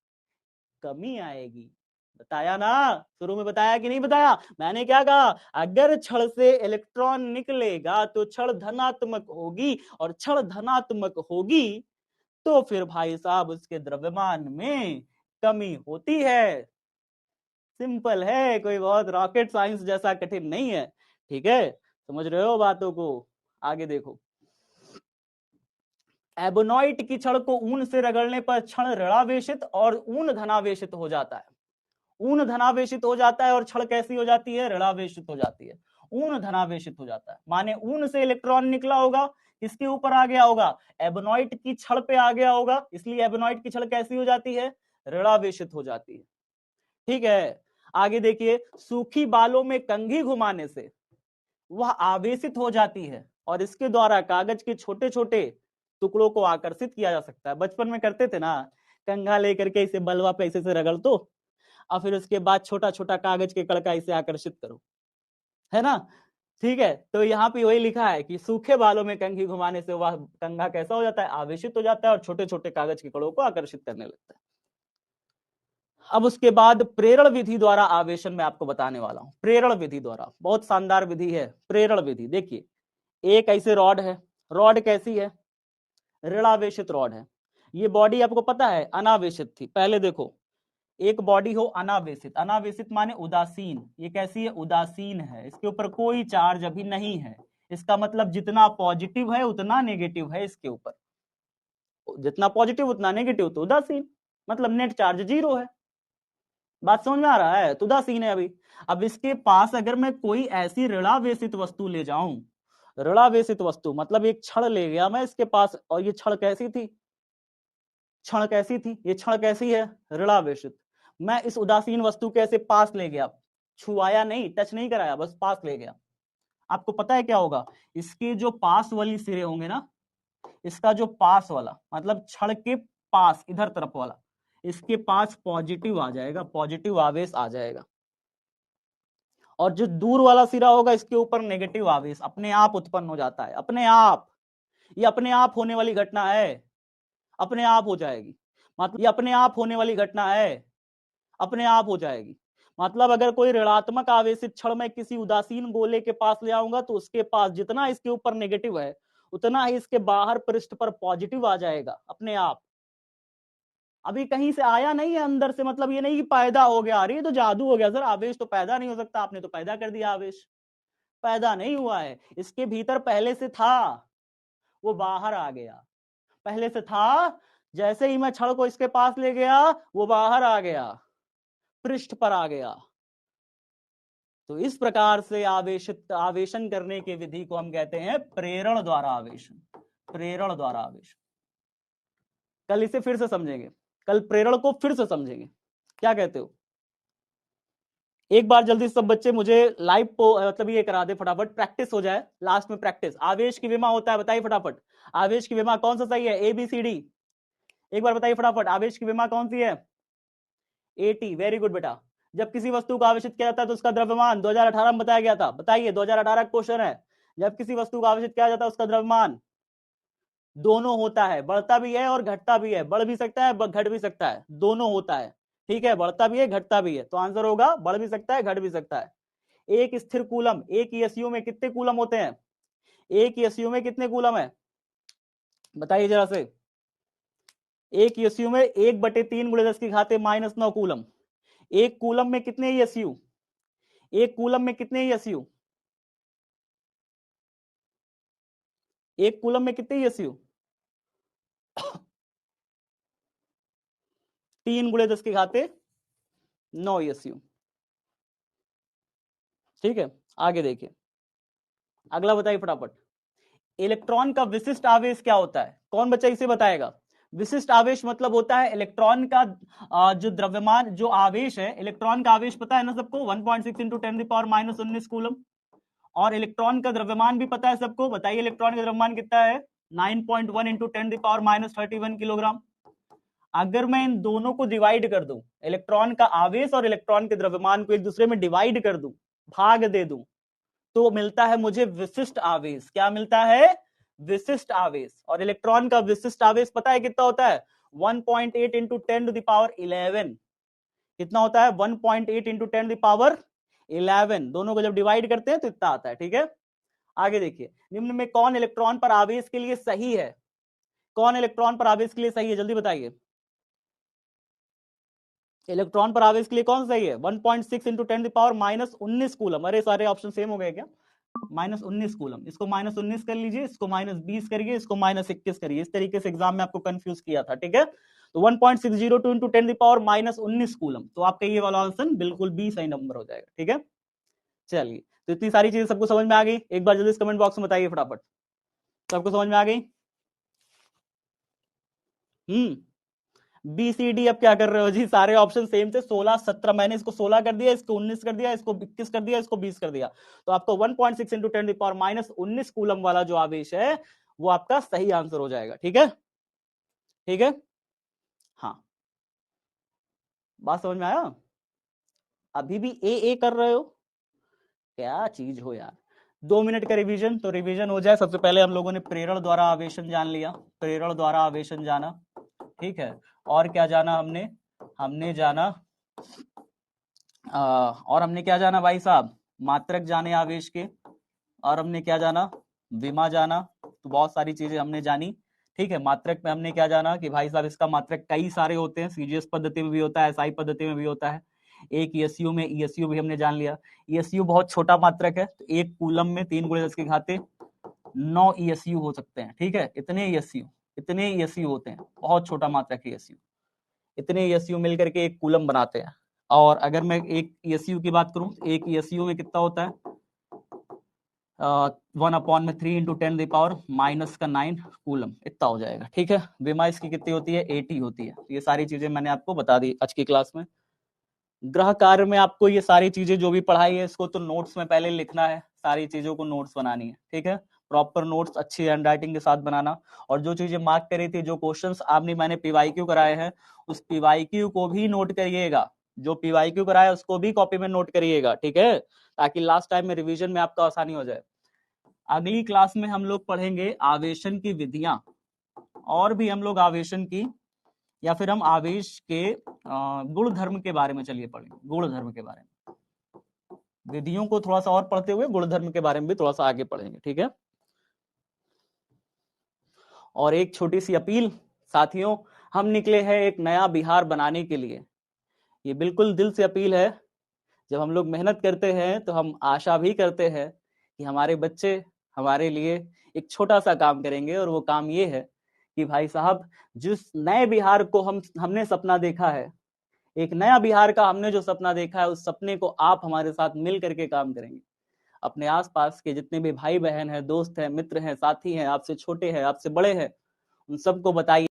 Speaker 1: कमी आएगी। बताया ना, शुरू में बताया कि नहीं बताया, मैंने क्या कहा, अगर छड़ से इलेक्ट्रॉन निकलेगा तो छड़ धनात्मक होगी, और छड़ धनात्मक होगी तो फिर भाई साहब उसके द्रव्यमान में कमी होती है। सिंपल है, कोई बहुत रॉकेट साइंस जैसा कठिन नहीं है, ठीक है, समझ रहे हो बातों को। आगे देखो, एबोनॉइट की छड़ को ऊन से रगड़ने पर छड़ ऋणावेशित और ऊन धनावेशित हो जाता है। ऊन धनावेशित हो जाता है और छड़ कैसी हो जाती है, ऋणावेशित हो जाती है। ऊन धनावेशित हो जाता है माने ऊन से इलेक्ट्रॉन निकला होगा, किसके ऊपर आ गया होगा, एबोनॉइट की छड़ पे आ गया होगा, इसलिए एबोनॉइट की छड़ कैसी हो जाती है, ऋणावेशित हो जाती है, ठीक है। आगे देखिए, सूखी बालों में कंघी घुमाने से वह आवेशित हो जाती है और इसके द्वारा कागज के छोटे छोटे टुकड़ों को आकर्षित किया जा सकता है। बचपन में करते थे ना, कंघा लेकर के इसे बलवा पे ऐसे से रगड़ दो और फिर उसके बाद छोटा छोटा कागज के कड़का इसे आकर्षित करो, है ना, ठीक है। तो यहाँ पे वही लिखा है कि सूखे बालों में कंघी घुमाने से वह कंघा कैसा हो जाता है, आवेशित हो जाता है और छोटे छोटे कागज के कड़ों को आकर्षित करने लगता है। अब उसके बाद प्रेरण विधि द्वारा आवेशन में आपको बताने वाला हूं। प्रेरण विधि द्वारा बहुत शानदार विधि है प्रेरण विधि। देखिए, एक ऐसे रॉड है, रॉड कैसी है, ऋणावेशित रॉड है। ये बॉडी आपको पता है अनावेशित थी, पहले देखो, एक बॉडी हो अनावेशित, अनावेशित माने उदासीन, ये कैसी है, उदासीन है, इसके ऊपर कोई चार्ज अभी नहीं है। इसका मतलब जितना पॉजिटिव है उतना नेगेटिव है इसके ऊपर, जितना पॉजिटिव उतना नेगेटिव, तो उदासीन, मतलब नेट चार्ज जीरो है। बात समझ में आ रहा है, तो उदासीन है अभी। अब इसके पास अगर मैं कोई ऐसी ऋणावेशित वस्तु ले जाऊं, ऋणावेशित वस्तु मतलब एक छड़ ले गया मैं इसके पास, और ये छड़ कैसी थी, क्षण कैसी थी, ये क्षण कैसी है, ऋणावेशित। मैं इस उदासीन वस्तु के ऐसे पास ले गया, छुआया नहीं, टच नहीं कराया, बस पास ले गया। आपको पता है क्या होगा, इसके जो पास वाली सिरे होंगे ना, इसका जो पास वाला मतलब छड़ के पास इधर तरफ वाला, इसके पास पॉजिटिव आ जाएगा, पॉजिटिव आवेश आ जाएगा, और जो दूर वाला सिरा होगा इसके ऊपर नेगेटिव आवेश अपने आप उत्पन्न हो जाता है, अपने आप। ये अपने आप होने वाली घटना है, अपने आप हो जाएगी, मतलब ये अपने आप होने वाली घटना है, अपने आप हो जाएगी। मतलब अगर कोई ऋणात्मक आवेशित क्षण में किसी उदासीन गोले के पास ले आऊंगा तो उसके पास जितना इसके ऊपर नेगेटिव है उतना ही इसके बाहर पृष्ठ पर पॉजिटिव आ जाएगा अपने आप। अभी कहीं से आया नहीं है अंदर से, मतलब ये नहीं कि पैदा हो गया, अरे तो जादू हो गया सर, आवेश तो पैदा नहीं हो सकता, आपने तो पैदा कर दिया आवेश। पैदा नहीं हुआ है, इसके भीतर पहले से था, वो बाहर आ गया, पहले से था, जैसे ही मैं छड़ को इसके पास ले गया वो बाहर आ गया, पृष्ठ पर आ गया। तो इस प्रकार से आवेशित आवेशन करने की विधि को हम कहते हैं प्रेरण द्वारा आवेशन, प्रेरण द्वारा आवेशन। कल इसे फिर से समझेंगे, कल प्रेरण को फिर से समझेंगे, क्या कहते हो। एक बार जल्दी सब बच्चे मुझे लाइव मतलब ये करा दे फटाफट, प्रैक्टिस हो जाए, लास्ट में प्रैक्टिस। आवेश की विमा होता है, बताइए फटाफट, आवेश की विमा कौन सा सही है, ABCD, एक बार बताइए फटाफट, आवेश की विमा कौन सी है, AT, वेरी गुड बेटा। जब किसी वस्तु को आवेशित किया जाता है तो उसका द्रव्यमान 2018 में बताया गया था, बताइए 2018 क्वेश्चन है, जब किसी वस्तु को आवेशित किया जाता है उसका द्रव्यमान दोनों होता है, बढ़ता भी है और घटता भी है, बढ़ भी सकता है घट भी सकता है, दोनों होता है, ठीक है, बढ़ता भी है घटता भी है, तो आंसर होगा बढ़ भी सकता है घट भी सकता है। एक स्थिर कूलम, एक एसयू में कितने कूलम होते हैं, एक एसयू में कितने कूलम है, बताइए जरा से। एक एसयू में 1/3 × 10⁻⁹ कूलम। एक कूलम में कितने एसयू, एक कूलम में कितने एसयू, एक कूलम में कितने एसयू, 3 × 10⁻⁹ एसयू, ठीक है। आगे देखिए, अगला बताइए फटाफट, इलेक्ट्रॉन का विशिष्ट आवेश क्या होता है? कौन बच्चा इसे बताएगा? विशिष्ट आवेश मतलब होता है इलेक्ट्रॉन का जो द्रव्यमान, जो आवेश है, इलेक्ट्रॉन का आवेश पता है ना सबको, 1.6 इंटू 10⁻⁻19 कूलम। और इलेक्ट्रॉन का द्रव्यमान भी पता है सबको, बताइए इलेक्ट्रॉन का द्रव्यमान कितना है? 9.1 इंटू 10⁻31 किलोग्राम। अगर मैं इन दोनों को डिवाइड कर दूं, इलेक्ट्रॉन का आवेश और इलेक्ट्रॉन के द्रव्यमान को एक दूसरे में डिवाइड कर दूं, भाग दे दूं, तो मिलता है मुझे विशिष्ट आवेश। क्या मिलता है? विशिष्ट आवेश। और इलेक्ट्रॉन का विशिष्ट आवेश पता है कितना होता है? 1.8 इंटू 10⁻11। कितना होता है? 1.8 इंटू 10⁻11। दोनों को जब डिवाइड करते हैं तो इतना आता है। ठीक है, आगे देखिए, निम्न में कौन इलेक्ट्रॉन पर आवेश के लिए सही है? कौन इलेक्ट्रॉन पर आवेश के लिए सही है, जल्दी बताइए। इलेक्ट्रॉन पर आवेश के लिए कौन सही है? 1.6 इंटू 10⁻⁻19 कूलम। अरे सारे ऑप्शन सेम हो गए क्या? -19 कूलम। इसको -19 कर लीजिए, इसको -20 करिए, इसको -21 करिए। इस तरीके से एग्जाम में आपको कंफ्यूज किया था। ठीक है, तो 1.602 इंटू 10⁻19 कूलम। तो आपका ये वाला ऑप्शन बिल्कुल बी सही नंबर हो जाएगा। ठीक है, चलिए, तो इतनी सारी चीजें सबको समझ में आ गई? एक बार जल्दी इस कमेंट बॉक्स में बताइए फटाफट, सबको समझ में आ गई? B C D. अब क्या कर रहे हो जी? सारे ऑप्शन सेम थे, 16 17। मैंने इसको 16 कर दिया, इसको 19 कर दिया, इसको 21 कर दिया, इसको 20 कर दिया। तो आपको 1.6 इंटू 10⁻⁻19 कूलम वाला जो आवेश है वो आपका सही आंसर हो जाएगा। ठीक है, ठीक है, हाँ, बात समझ में आया? अभी भी ए कर रहे हो? क्या चीज हो यार। 2 मिनट का रिवीजन, तो रिवीजन हो जाए। सबसे पहले हम लोगों ने प्रेरण द्वारा आवेशन जान लिया, प्रेरण द्वारा आवेशन जाना। ठीक है, और क्या जाना हमने? हमने जाना और हमने क्या जाना भाई साहब? मात्रक जाने आवेश के। और हमने क्या जाना? विमा जाना। तो बहुत सारी चीजें हमने जानी। ठीक है, मात्रक में हमने क्या जाना कि भाई साहब इसका मात्रक कई सारे होते हैं, सीजीएस पद्धति में भी होता है, एसआई पद्धति में भी होता है। एक ईएसयू में, ईएसयू भी हमने जान लिया। ईएसयू बहुत छोटा मात्रक है, तो एक कूलम में 3 × 10⁻9 ईएसयू हो सकते हैं। ठीक है, इतने ईएसयू होते हैं, बहुत छोटा मात्रक है ईएसयू। इतने ईएसयू मिलकर के एक कूलम बनाते हैं। और अगर मैं एक ईएसयू की बात करूं, एक ईएसयू में कितना होता है? 1/3 इंटू 10⁻⁻9 कूलम, इतना हो जाएगा। ठीक है, विमा इसकी कितनी होती है? 80 होती है। ये सारी चीजें मैंने आपको बता दी आज की क्लास में। ग्रह कार्य में आपको ये सारी चीजें जो भी पढ़ाई है, इसको तो नोट्स में पहले लिखना है, सारी चीजों को नोट्स बनानी है। ठीक है, प्रॉपर नोट्स अच्छी हैंडराइटिंग के साथ बनाना। और जो चीजें मार्क करी थी, जो क्वेश्चंस आपने मैंने पीवाईक्यू कराए हैं, उस पीवाईक्यू को भी नोट करिएगा। जो पीवाईक्यू कराया उसको भी कॉपी में नोट करिएगा। ठीक है, ताकि लास्ट टाइम में रिवीजन में आपको आसानी हो जाए। अगली क्लास में हम लोग पढ़ेंगे आवेशन की विधियां, और भी हम लोग आवेशन की, या फिर हम आवेश के गुण धर्म के बारे में चलिए पढ़ेंगे। गुण धर्म के बारे में, विधियों को थोड़ा सा और पढ़ते हुए गुण धर्म के बारे में भी थोड़ा सा आगे पढ़ेंगे। ठीक है, और एक छोटी सी अपील साथियों, हम निकले हैं एक नया बिहार बनाने के लिए। ये बिल्कुल दिल से अपील है। जब हम लोग मेहनत करते हैं तो हम आशा भी करते हैं कि हमारे बच्चे हमारे लिए एक छोटा सा काम करेंगे। और वो काम ये है कि भाई साहब, जिस नए बिहार को हमने सपना देखा है, एक नया बिहार का हमने जो सपना देखा है, उस सपने को आप हमारे साथ मिल करके काम करेंगे। अपने आसपास के जितने भी भाई बहन हैं, दोस्त हैं, मित्र हैं, साथी हैं, आपसे छोटे हैं, आपसे बड़े हैं, उन सबको बताइए